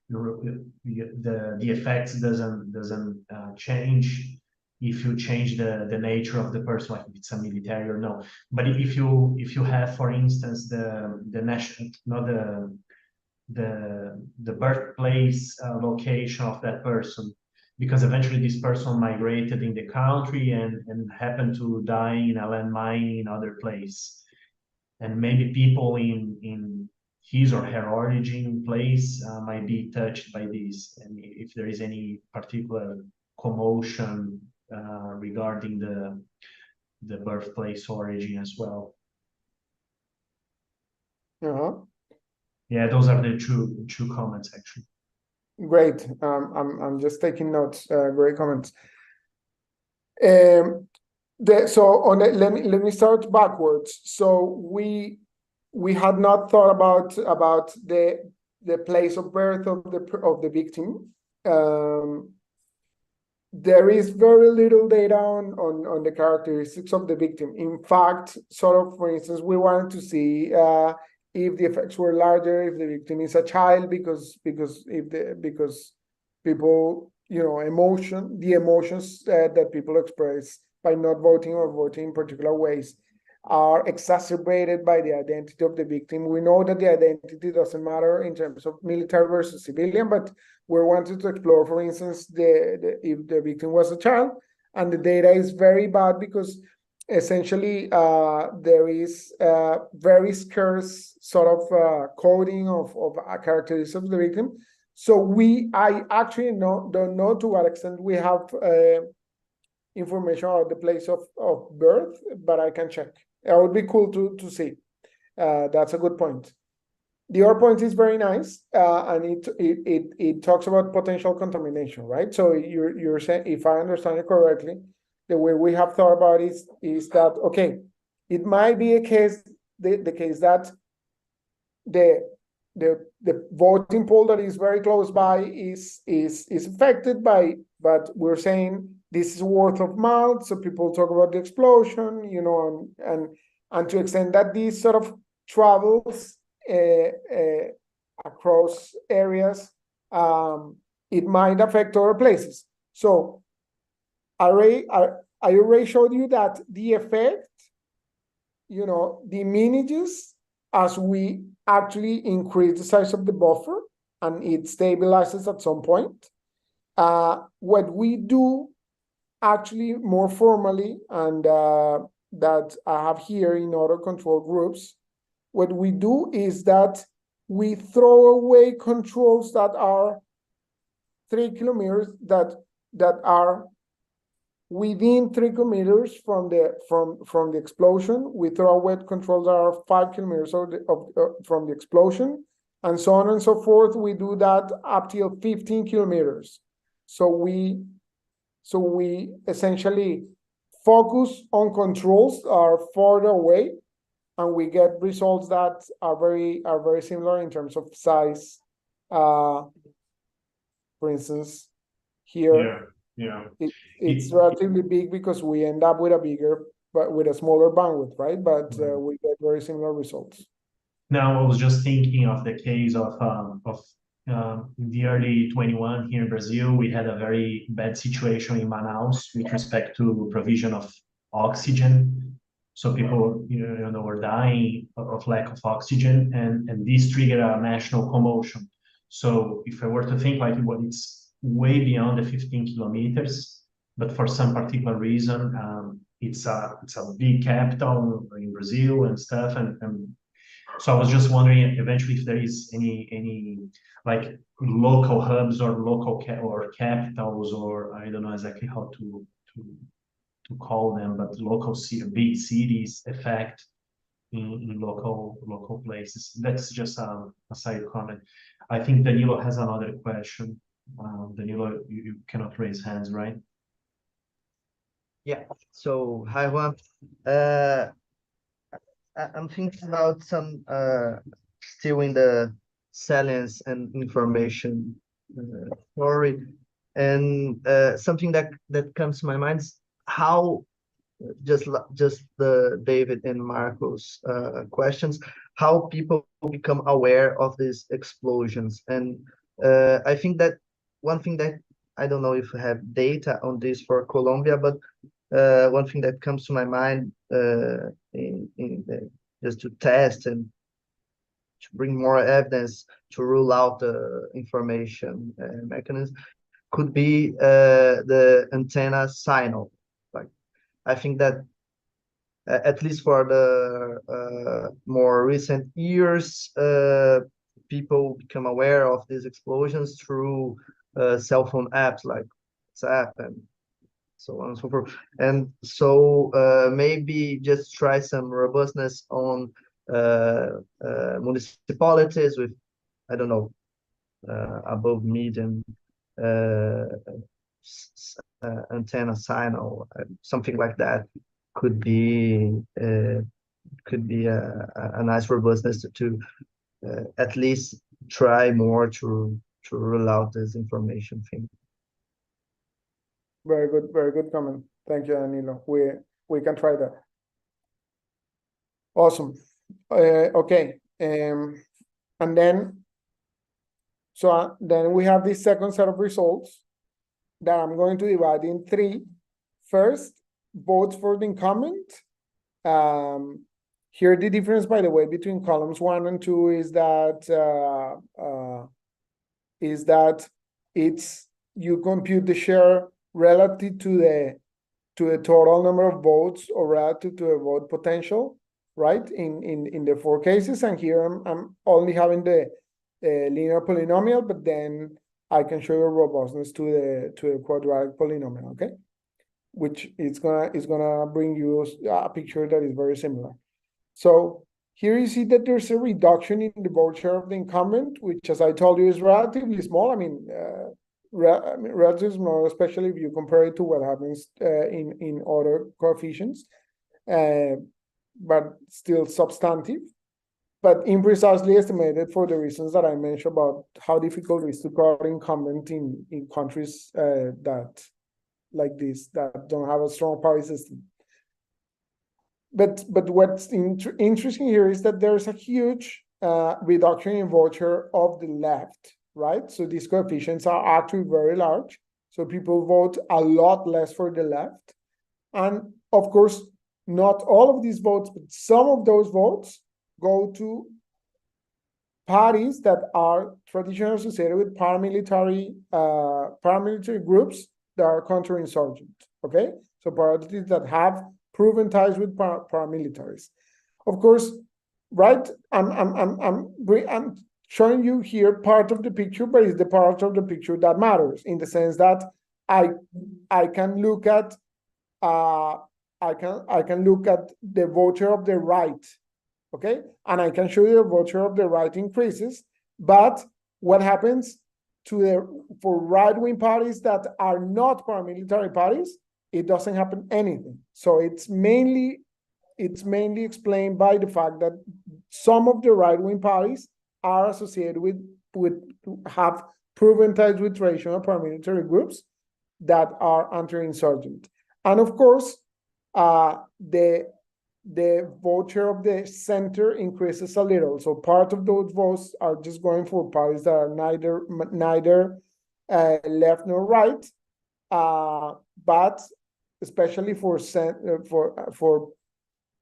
the effects doesn't change if you change the nature of the person, like if it's a military or no. But if you have, for instance, the national, not the birthplace location of that person, because eventually this person migrated in the country and happened to die in a landmine in other place. And maybe people in his or her origin place might be touched by this. And if there is any particular commotion regarding the birthplace origin as well. Yeah, those are the two comments actually. Great. I'm just taking notes. Great comments. Let me start backwards. So we had not thought about the place of birth of the victim. There is very little data on the characteristics of the victim. In fact, for instance, we wanted to see if the effects were larger, if the victim is a child, because people, the emotions that people express by not voting or voting in particular ways are exacerbated by the identity of the victim. We know that the identity doesn't matter in terms of military versus civilian, but we wanted to explore, for instance, if the victim was a child, and the data is very bad because essentially there is very scarce sort of coding of characteristics of the victim. So I actually don't know to what extent we have information about the place of birth, but I can check. It would be cool to see. That's a good point. The other point is very nice, and it talks about potential contamination, right? So you're saying, if I understand it correctly, the way we have thought about it is that, okay, it might be the case that the voting poll that is very close by is affected by, but we're saying this is word of mouth, so people talk about the explosion, and to extend that this sort of travels across areas, it might affect other places. So I already showed you that the effect, diminishes as we actually increase the size of the buffer, and it stabilizes at some point. What we do actually more formally, and that I have here in auto control groups, what we do is that we throw away controls that are 3 kilometers that are within 3 kilometers from the explosion. We throw away controls that are 5 kilometers from the explosion, and so on and so forth. We do that up till 15 kilometers. So we essentially focus on controls that are farther away, and we get results that are very similar in terms of size. For instance, here. Yeah. It's relatively big because we end up with a smaller bandwidth, right? But we get very similar results. Now, I was just thinking of the case of in the early 21 here in Brazil. We had a very bad situation in Manaus with respect to provision of oxygen. So people, were dying of lack of oxygen, and this triggered a national commotion. So if I were to think like it's way beyond the 15 kilometers, but for some particular reason, it's a big capital in Brazil and stuff, and so I was just wondering eventually if there is any like local hubs or local or capitals, or I don't know exactly how to call them, but big cities effect in local places. That's just a side comment. I think Danilo has another question. Danilo, you cannot raise hands, right? Yeah. So hi Juan. I'm thinking about some still in the salience and information story, and something that comes to my mind is how just the David and Marco's questions, how people become aware of these explosions. And I think that one thing that I don't know if we have data on this for Colombia, but one thing that comes to my mind just to test and to bring more evidence to rule out the information mechanism could be the antenna signal. Like, I think that at least for the more recent years, people become aware of these explosions through cell phone apps like WhatsApp and so on and so forth. And so maybe just try some robustness on municipalities with, I don't know, above medium antenna signal, something like that could be a nice robustness to at least try more to rule out this information thing. Very good comment. Thank you, Danilo. We can try that. Awesome. Okay. And then, then we have this second set of results that I'm going to divide in three. First, votes for the incumbent. Here, the difference, by the way, between columns 1 and 2 is that you compute the share relative to the total number of votes or relative to the vote potential, right? In the 4 cases, and here I'm only having the linear polynomial, but then I can show you robustness to the quadratic polynomial, okay? Which is gonna bring you a picture that is very similar. So here you see that there's a reduction in the vote share of the incumbent, which, as I told you, is relatively small. I mean, relatively small, especially if you compare it to what happens in other coefficients, but still substantive, but imprecisely estimated for the reasons that I mentioned about how difficult it is to cut incumbent in countries that like this, that don't have a strong party system. But what's interesting here is that there's a huge reduction in vote share of the left, right? So these coefficients are actually very large. So people vote a lot less for the left. And of course, not all of these votes, but some of those votes go to parties that are traditionally associated with paramilitary groups that are counterinsurgent, okay? So parties that have proven ties with paramilitaries. Of course, right? I'm showing you here part of the picture, but it's the part of the picture that matters in the sense that I can look at I can look at the voucher of the right, okay, and I can show you the voucher of the right increases, but what happens for right-wing parties that are not paramilitary parties, it doesn't happen anything. So it's mainly explained by the fact that some of the right-wing parties are associated with have proven ties with traditional paramilitary groups that are anti-insurgent. And of course, the voucher of the center increases a little. So part of those votes are just going for parties that are neither left nor right, but especially for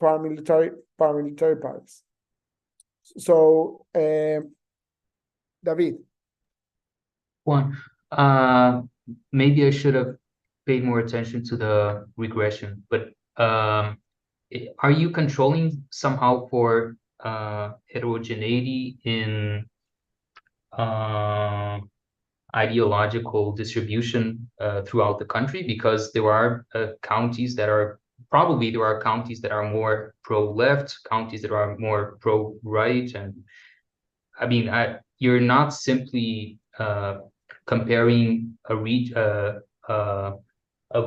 paramilitary parties. So, David. Juan, maybe I should have paid more attention to the regression, but are you controlling somehow for heterogeneity in ideological distribution throughout the country? Because there are counties that are more pro-left, counties that are more pro-right, and I mean, you're not simply comparing a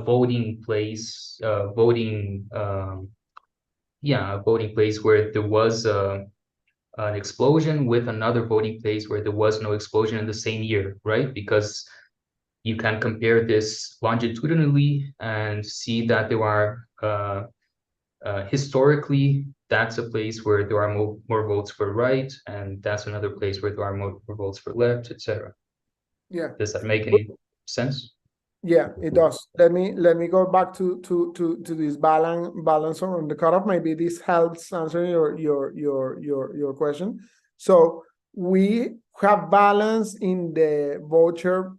voting place, a voting place where there was an explosion with another voting place where there was no explosion in the same year, right? Because you can compare this longitudinally and see that there are historically, that's a place where there are more votes for right, and that's another place where there are more votes for left, etc. Yeah. Does that make any sense? Yeah, it does. Let me go back to this balance on the cutoff. Maybe this helps answering your question. So we have balance in the voucher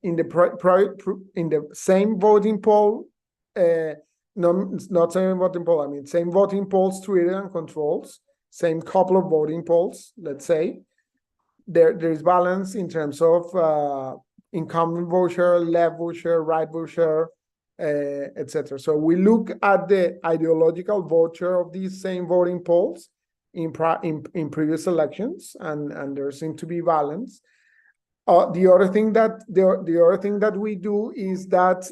in the in the same voting poll. No, not same voting poll. I mean, same voting polls treated and controls. Same couple of voting polls. Let's say there's balance in terms of incumbent voucher, left voucher, right voucher, etc. So we look at the ideological voucher of these same voting polls in previous elections, and there seem to be balance. The other thing that we do is that,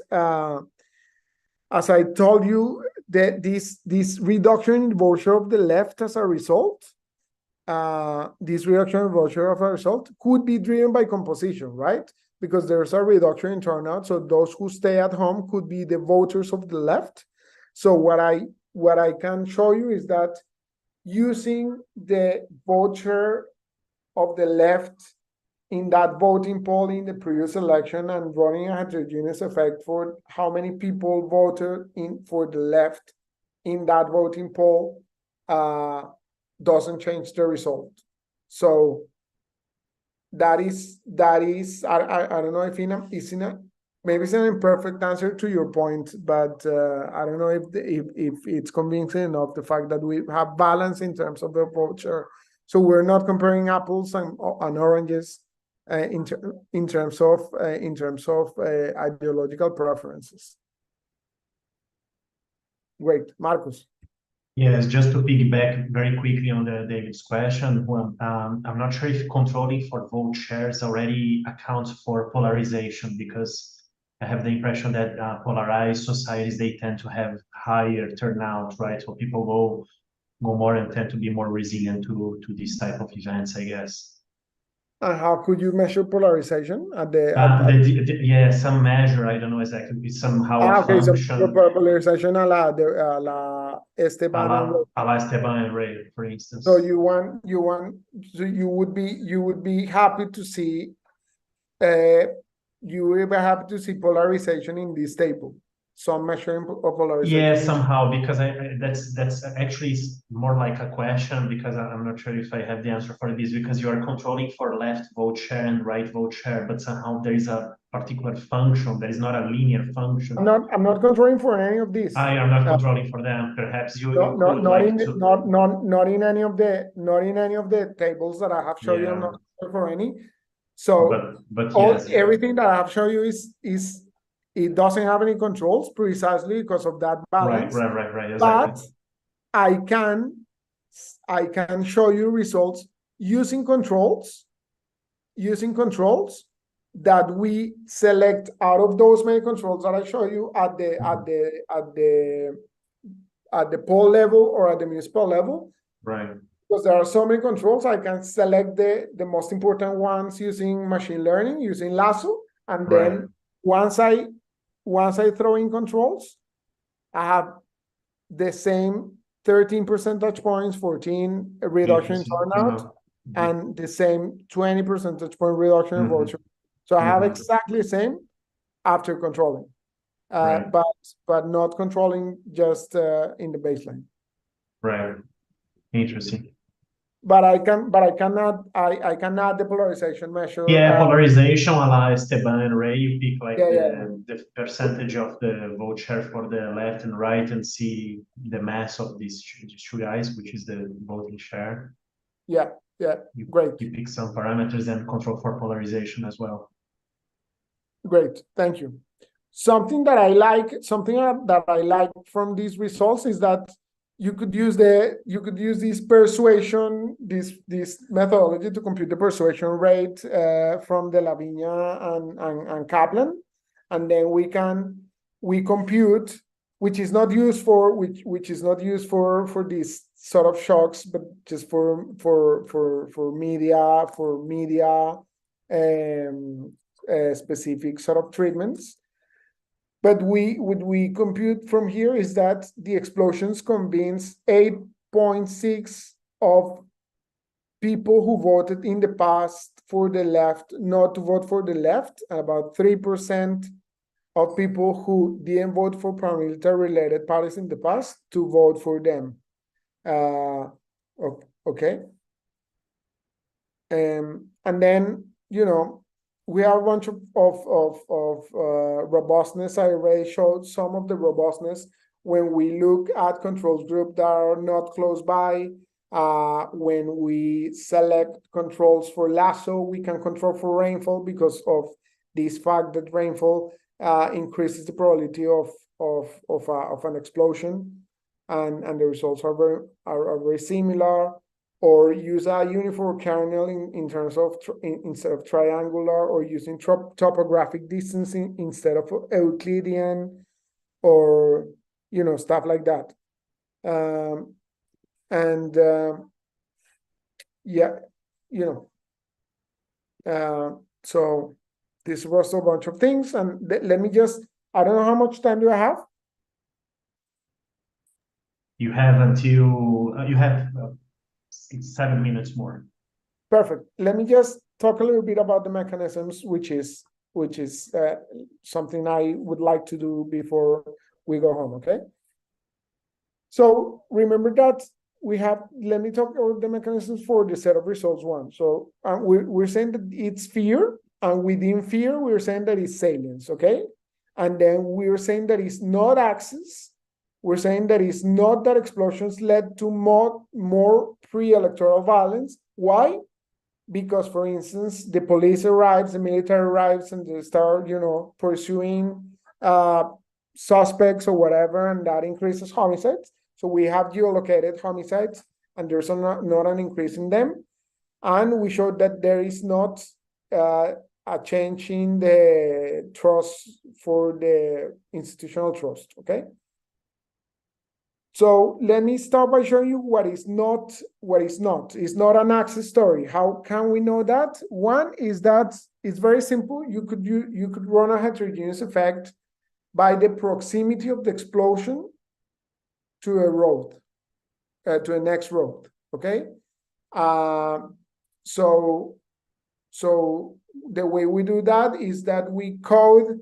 as I told you, that this reduction in voucher of the left as a result, this reduction in voucher of a result could be driven by composition, right? Because there's a reduction in turnout, so those who stay at home could be the voters of the left. So what I can show you is that using the voucher of the left in that voting poll in the previous election and running a heterogeneous effect for how many people voted for the left in that voting poll doesn't change the result. So that is I don't know if maybe it's an imperfect answer to your point, but I don't know if it's convincing enough, the fact that we have balance in terms of the voucher. So we're not comparing apples and oranges in terms of ideological preferences. Great, Marcus. Yes, just to piggyback very quickly on David's question, well, I'm not sure if controlling for vote shares already accounts for polarization, because I have the impression that polarized societies, they tend to have higher turnout, right? So people go more and tend to be more resilient to this type of events, I guess. And how could you measure polarization at the? Yeah, some measure. I don't know exactly. It's somehow a Okay, function. so polarization a la Esteban a la Esteban and Ray, for instance. So you would be happy to see polarization in this table. some measuring of polarization? Yeah, somehow, because that's actually more like a question, because I'm not sure if I have the answer for this, because you are controlling for left vote share and right vote share, but somehow there is a particular function that is not a linear function. I'm not controlling for any of these. I am not controlling for them. Perhaps you No, could not like in to. not in any of the tables that I have shown you. I'm not controlling for any. So But all yes, everything that I have shown you is it doesn't have any controls precisely because of that balance. Right. Exactly. But I can show you results using controls that we select out of those many controls that I show you at the poll level or at the municipal level. Right. Because there are so many controls, I can select the most important ones using machine learning, using Lasso, and then once I throw in controls, I have the same 13 percentage points, 14 reduction in turnout, and the same 20 percentage point reduction in vote. So I have exactly the same after controlling, but not controlling just in the baseline. Right. Interesting. But I can add the polarization measure. Yeah, polarization, allow Esteban and Ray, you pick like Yeah. the percentage of the vote share for the left and right and see the mass of these two guys, which is the voting share. Yeah, great. You pick some parameters and control for polarization as well. Great, thank you. Something that I like from these results is that you could use this persuasion, this methodology to compute the persuasion rate from De La Viña and Kaplan, and then we compute, which is not used for these sort of shocks, but just for media specific sort of treatments. But what we compute from here is that the explosions convince 8.6 of people who voted in the past for the left not to vote for the left, and about 3% of people who didn't vote for paramilitary related parties in the past to vote for them. Okay. And then, we have a bunch of robustness. I already showed some of the robustness when we look at controls group that are not close by. When we select controls for Lasso, we can control for rainfall because of this fact that rainfall increases the probability of an explosion, and the results are very similar. Or use a uniform kernel in terms of instead of triangular, or using topographic distancing instead of Euclidean, or stuff like that. So this was a bunch of things, and let me just, I don't know how much time do I have. You have until 7 minutes more. Perfect. Let me just talk a little bit about the mechanisms, which is something I would like to do before we go home. Okay. So remember that let me talk about the mechanisms for the set of results one. So we're saying that it's fear, and within fear, we're saying that it's salience. Okay. And then we're saying that it's not access. We're saying that it's not that explosions led to more pre-electoral violence. Why? Because, for instance, the police arrives, the military arrives, and they start, pursuing suspects or whatever, and that increases homicides. So we have geolocated homicides, and there's not an increase in them. And we showed that there is not a change in the trust for the institutional trust. Okay. So let me start by showing you what is not. It's not an access story. How can we know that? One is that it's very simple. You could run a heterogeneous effect by the proximity of the explosion to a road, to a next road. Okay. So the way we do that is that we code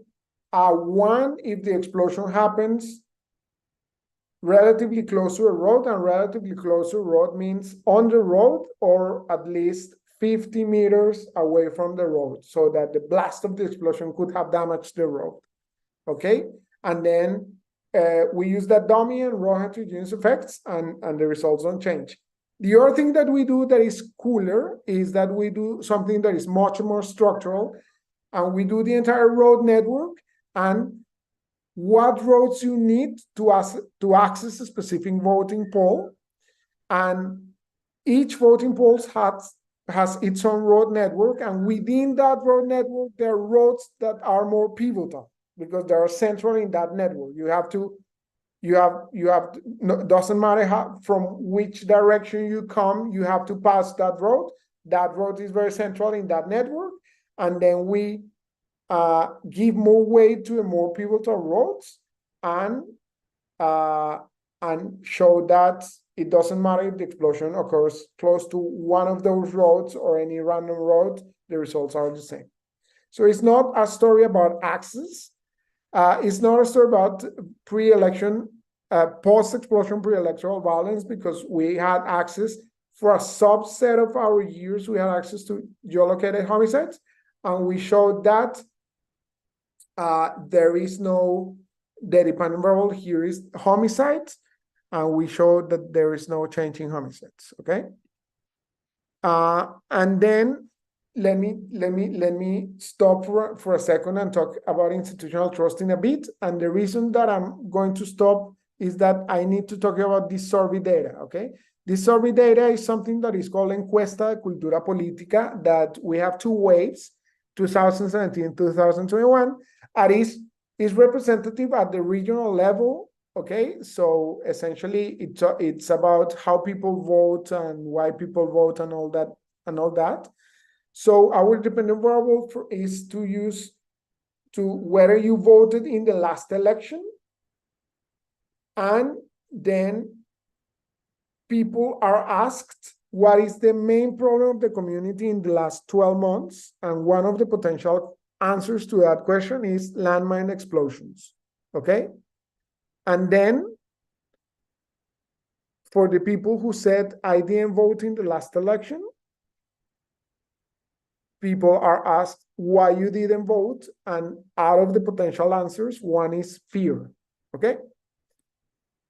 One, if the explosion happens relatively close to a road, and relatively close to a road means on the road or at least 50 meters away from the road, so that the blast of the explosion could have damaged the road. Okay, and then we use that dummy and raw heterogeneous effects, and the results don't change. The other thing that we do that is cooler is that we do something that is much more structural, and we do the entire road network and what roads you need to access a specific voting poll, and each voting poll has its own road network, and within that road network there are roads that are more pivotal because they are central in that network. Doesn't matter how, from which direction you come, you have to pass that road. That road is very central in that network, and then we give more weight to the more pivotal roads, and show that it doesn't matter if the explosion occurs close to one of those roads or any random road, the results are the same. So it's not a story about access. It's not a story about pre-election, post-explosion pre-electoral violence, because we had access for a subset of our years, we had access to geolocated homicides, and we showed that there is no, the dependent variable here is homicides, and we showed that there is no change in homicides. Okay, and then let me stop for a second and talk about institutional trust in a bit. And the reason that I'm going to stop is that I need to talk about this survey data. Okay, this survey data is something that is called Encuesta de Cultura Política, that we have two waves, 2017, 2021, and is representative at the regional level. Okay, so essentially it's about how people vote and why people vote and all that. So our dependent variable is to use to whether you voted in the last election, and then people are asked what is the main problem of the community in the last 12 months, and one of the potential answers to that question is landmine explosions. Okay, and then for the people who said I didn't vote in the last election, people are asked why you didn't vote, and out of the potential answers, one is fear. Okay,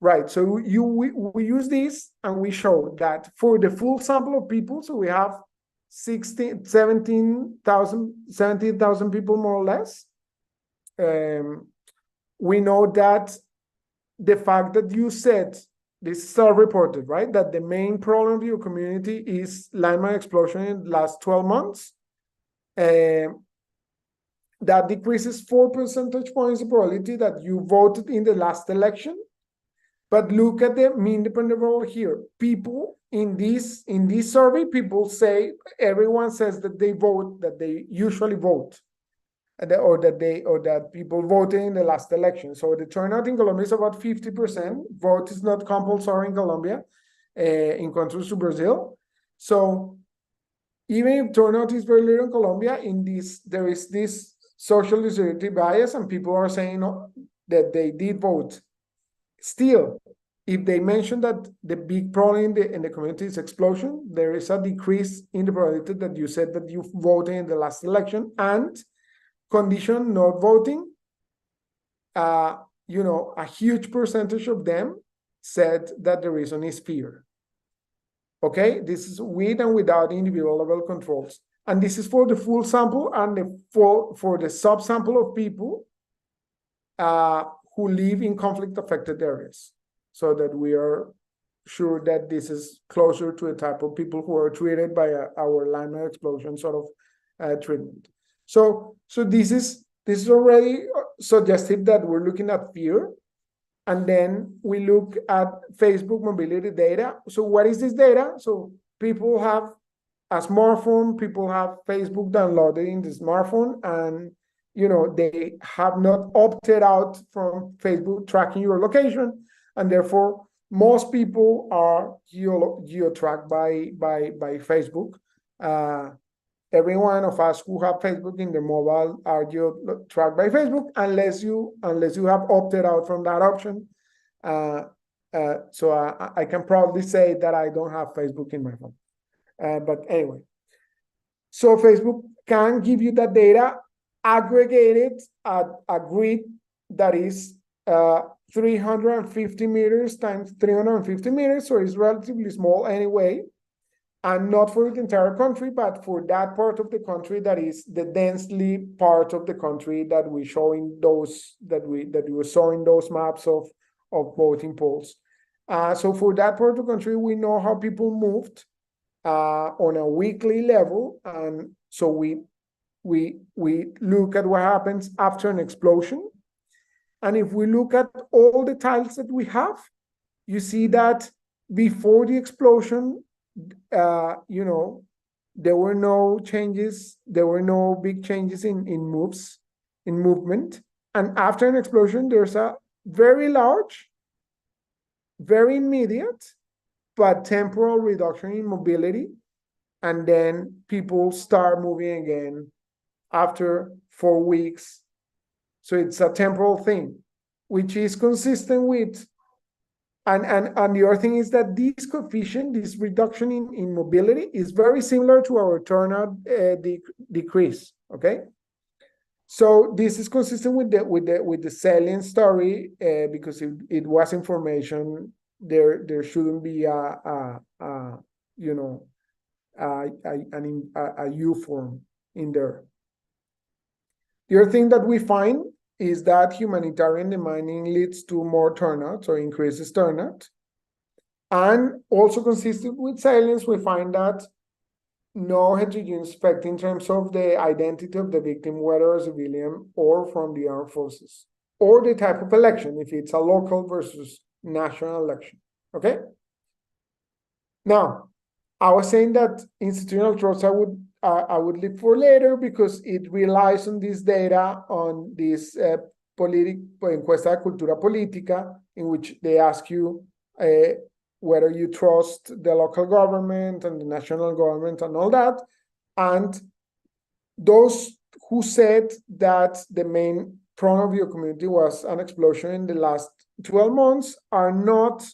right, so we use this and we show that for the full sample of people, so we have 17,000 people more or less, we know that the fact that you said, this is self-reported, right, that the main problem of your community is landmine explosion in the last 12 months, that decreases 4 percentage points the probability that you voted in the last election. But look at the mean dependent variable here. People in this survey, people say, everyone says that they vote, that they usually vote, or that people voted in the last election. So the turnout in Colombia is about 50%. Vote is not compulsory in Colombia, in contrast to Brazil. So even if turnout is very little in Colombia, there is this social disparity bias, and people are saying that they did vote. Still, if they mention that the big problem in the community is explosion, there is a decrease in the probability that you said that you voted in the last election, and condition not voting, a huge percentage of them said that the reason is fear. Okay, this is with and without individual level controls. And this is for the full sample and for the subsample of people who live in conflict affected areas, so that we are sure that this is closer to a type of people who are treated by our landmine explosion sort of treatment. So this is already suggestive that we're looking at fear. And then we look at Facebook mobility data. So what is this data? So people have a smartphone, people have Facebook downloaded in the smartphone, and they have not opted out from Facebook tracking your location, and therefore most people are geo-tracked by Facebook. every one of us who have Facebook in their mobile are tracked by Facebook, unless you have opted out from that option. So I can proudly say that I don't have Facebook in my phone. But anyway, so Facebook can give you that data aggregated at a grid that is 350 meters times 350 meters, so it's relatively small anyway, and not for the entire country, but for that part of the country that is the densely part of the country that we show in those that we saw in those maps of voting polls. So for that part of the country, we know how people moved on a weekly level, and so we look at what happens after an explosion. And if we look at all the tiles that we have, you see that before the explosion, there were no changes, there were no big changes in movement. And after an explosion, there's a very large, very immediate, but temporal reduction in mobility. And then people start moving again after 4 weeks. So it's a temporal thing, which is consistent with, and the other thing is that this coefficient, this reduction in mobility, is very similar to our turnout decrease. Okay, so this is consistent with the salient story, because it was information. There shouldn't be a U form in there. The other thing that we find is that humanitarian demining leads to more turnout, or increases turnout. And also consistent with silence, we find that no heterogeneous effect in terms of the identity of the victim, whether a civilian or from the armed forces, or the type of election, if it's a local versus national election. Okay? Now, I was saying that institutional trust I would leave for later, because it relies on this data, on this encuesta de cultura política, in which they ask you whether you trust the local government and the national government and all that. And those who said that the main problem of your community was an explosion in the last 12 months are not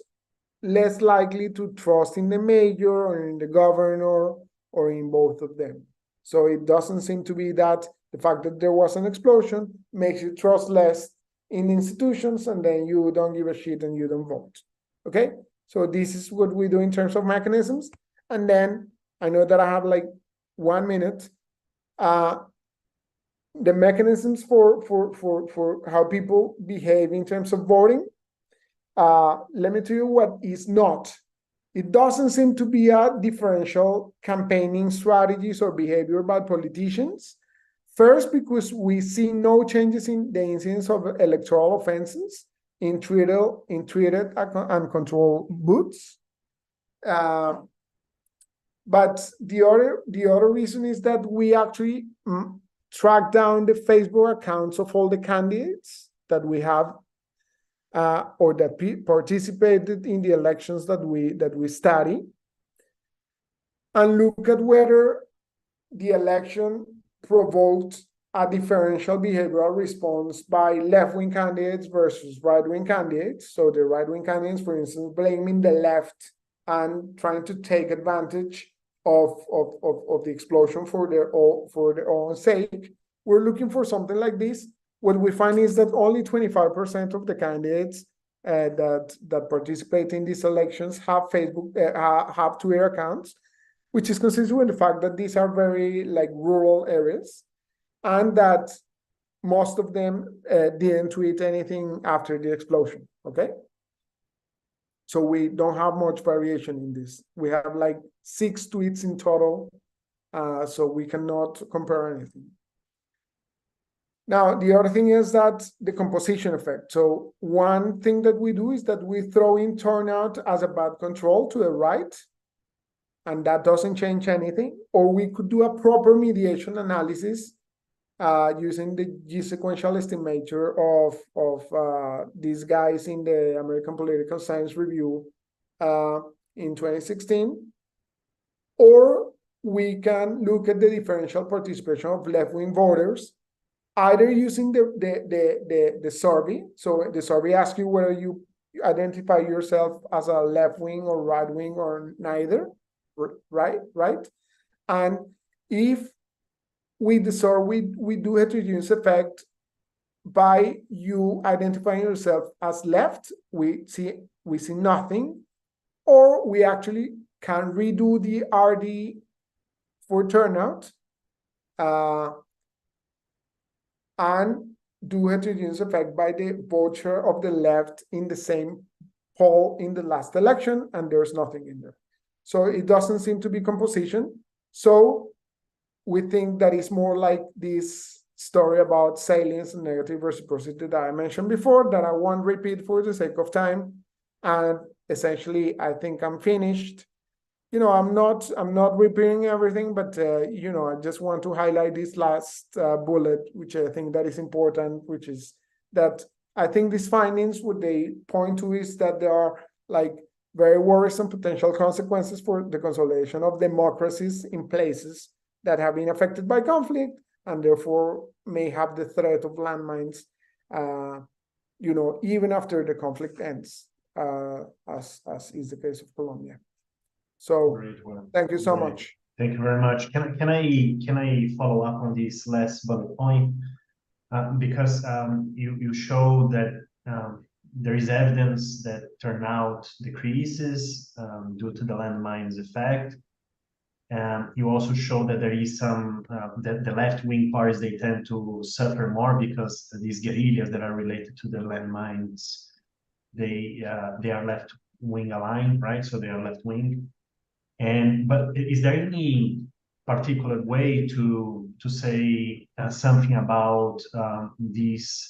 less likely to trust in the mayor or in the governor or in both of them. So it doesn't seem to be that the fact that there was an explosion makes you trust less in institutions, and then you don't give a shit and you don't vote. Okay? So this is what we do in terms of mechanisms. And then I know that I have like 1 minute. The mechanisms for how people behave in terms of voting. Let me tell you what is not. It doesn't seem to be a differential campaigning strategies or behavior by politicians. First, because we see no changes in the incidence of electoral offenses in treated and controlled booths. But the other reason is that we actually track down the Facebook accounts of all the candidates that we have, or that participated in the elections that we study, and look at whether the election provoked a differential behavioral response by left-wing candidates versus right-wing candidates. So the right-wing candidates, for instance, blaming the left and trying to take advantage of the explosion for their own sake. We're looking for something like this. What we find is that only 25% of the candidates that participate in these elections have have Twitter accounts, which is consistent with the fact that these are very rural areas, and that most of them didn't tweet anything after the explosion. Okay, so we don't have much variation in this. We have 6 tweets in total, so we cannot compare anything. Now, the other thing is that the composition effect. So one thing that we do is that we throw in turnout as a bad control to the right, and that doesn't change anything. Or we could do a proper mediation analysis using the G-sequential estimator of these guys in the American Political Science Review in 2016. Or we can look at the differential participation of left-wing voters, either using the survey. So the survey asks you whether you identify yourself as a left-wing or right-wing or neither, right? And if with the survey, we do heterogeneous effect by you identifying yourself as left, we see nothing, or we actually can redo the RD for turnout and do heterogeneous effect by the vote share of the left in the same poll in the last election, and there's nothing in there. So it doesn't seem to be composition. So we think that is more like this story about salience and negative reciprocity that I mentioned before, that I won't repeat for the sake of time. And essentially, I think I'm finished. You know, I'm not repeating everything, but you know, I just want to highlight this last bullet, which I think that is important, which is that I think these findings, what they point to is that there are like very worrisome potential consequences for the consolidation of democracies in places that have been affected by conflict, and therefore may have the threat of landmines, you know, even after the conflict ends, as is the case of Colombia. So Great, well, thank you so great. much. Thank you very much. Can I follow up on this last bullet point? Because you show that there is evidence that turnout decreases due to the landmines effect. You also show that there is some that the left-wing parties, they tend to suffer more because these guerrillas that are related to the landmines, they are left-wing aligned, right? So they are left-wing. But is there any particular way to say something about this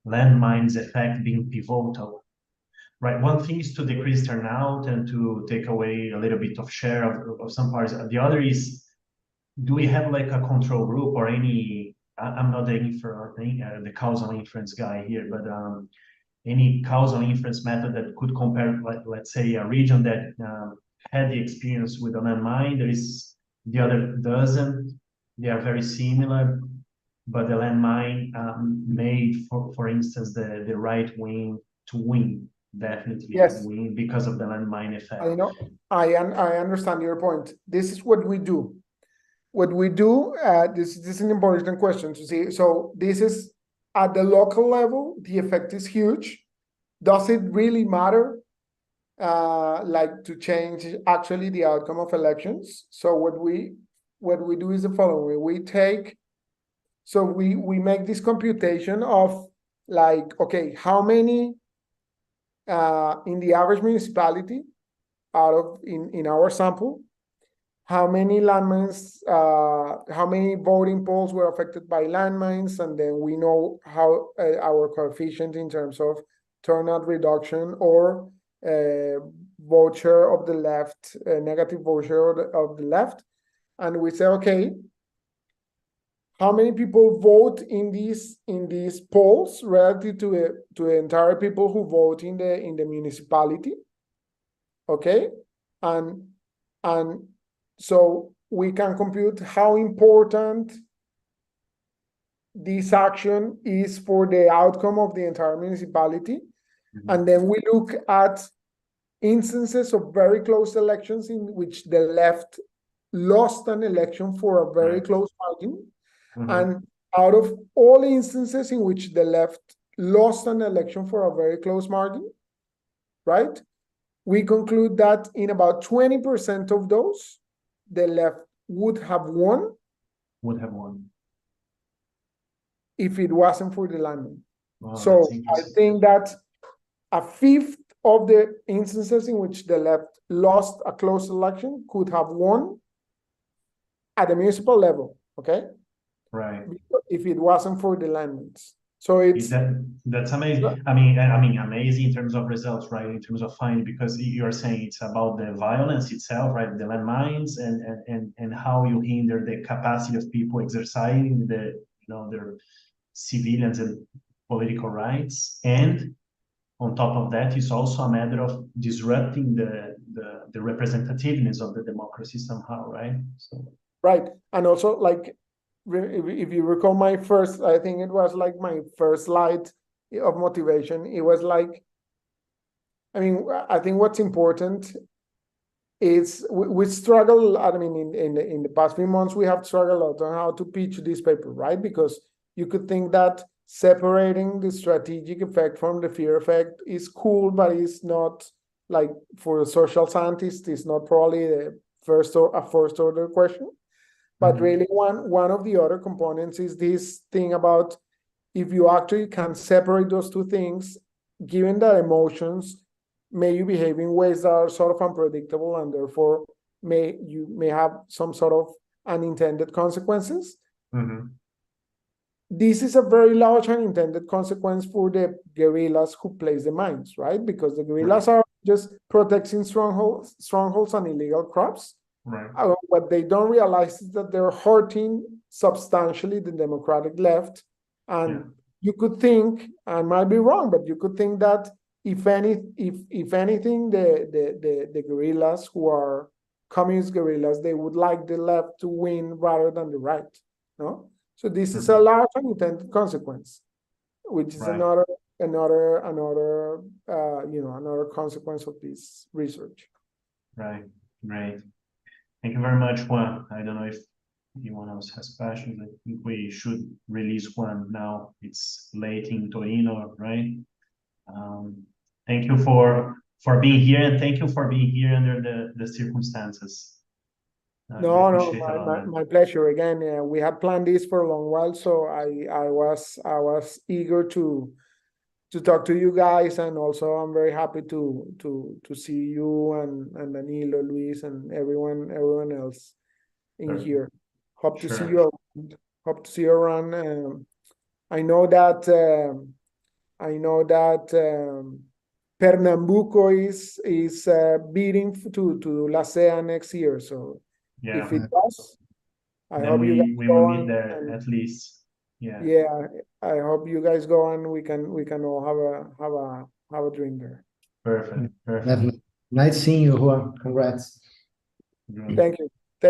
landmines effect being pivotal? Right. One thing is to decrease turnout and to take away a little bit of share of some parts. The other is, do we have like a control group or any? I'm not the causal inference guy here, but any causal inference method that could compare, like, let's say, a region that had the experience with a landmine, there is the other doesn't. They are very similar, but the landmine made, for instance, the right wing to win. Definitely Yes. win because of the landmine effect. I know. I understand your point. This is what we do. What we do, this is an important question to see. So this is at the local level, the effect is huge. Does it really matter, like to change actually the outcome of elections? So what we do is the following. We make this computation of like, okay, how many in the average municipality out of in our sample, how many landmines, how many voting polls were affected by landmines, and then we know how our coefficient in terms of turnout reduction or vote share of the left, negative vote share of the left, and we say, okay, how many people vote in these polls relative to the entire people who vote in the municipality, okay, and so we can compute how important this action is for the outcome of the entire municipality. Mm-hmm. And then we look at instances of very close elections in which the left lost an election for a very close margin. Mm-hmm. And out of all instances in which the left lost an election for a very close margin, right? We conclude that in about 20% of those, the left would have won. Would have won. If it wasn't for the landmine. Wow, so I think that a fifth of the instances in which the left lost a close election could have won at the municipal level, okay? Right. If it wasn't for the landmines. So that's amazing. I mean, amazing in terms of results, right? In terms of finding, because you're saying it's about the violence itself, right? The landmines and how you hinder the capacity of people exercising their civilians and political rights, and on top of that, it's also a matter of disrupting the representativeness of the democracy somehow, right? So Right. And also, like, if you recall my first, I think it was like my first slide of motivation. It was like, I mean, I think what's important is we struggle. I mean, in the past few months, we have struggled a lot on how to pitch this paper, right? Because you could think that separating the strategic effect from the fear effect is cool, but it's not, like, for a social scientist, it's not probably the first order question. But really, one of the other components is this thing about if you actually can separate those two things, given that emotions may behave in ways that are sort of unpredictable, and therefore you may have some sort of unintended consequences. This is a very large unintended consequence for the guerrillas who place the mines, right? Because the guerrillas are just protecting strongholds and illegal crops. right. What they don't realize is that they're hurting substantially the democratic left. And you could think, I might be wrong, but you could think that if anything, the guerrillas who are communist guerrillas, they would like the left to win rather than the right. No? So this is a large unintended consequence, which is another consequence of this research. Right, great. Thank you very much, Juan. I don't know if anyone else has questions. I think we should release one now. It's late in Torino, right? Thank you for being here, and thank you for being here under the circumstances. No, my pleasure. Again, we had planned this for a long while, so I was eager to talk to you guys, and also I'm very happy to see you and Danilo, Luis, and everyone else in here. Hope to see you around. Hope to see you around. I know that Pernambuco is bidding to LASEA next year. So if it does, I hope you guys we go will on meet there and, at least. Yeah. Yeah, I hope you guys go and we can all have a drink there. Perfect. Nice seeing you, Juan. Congrats. Thank you.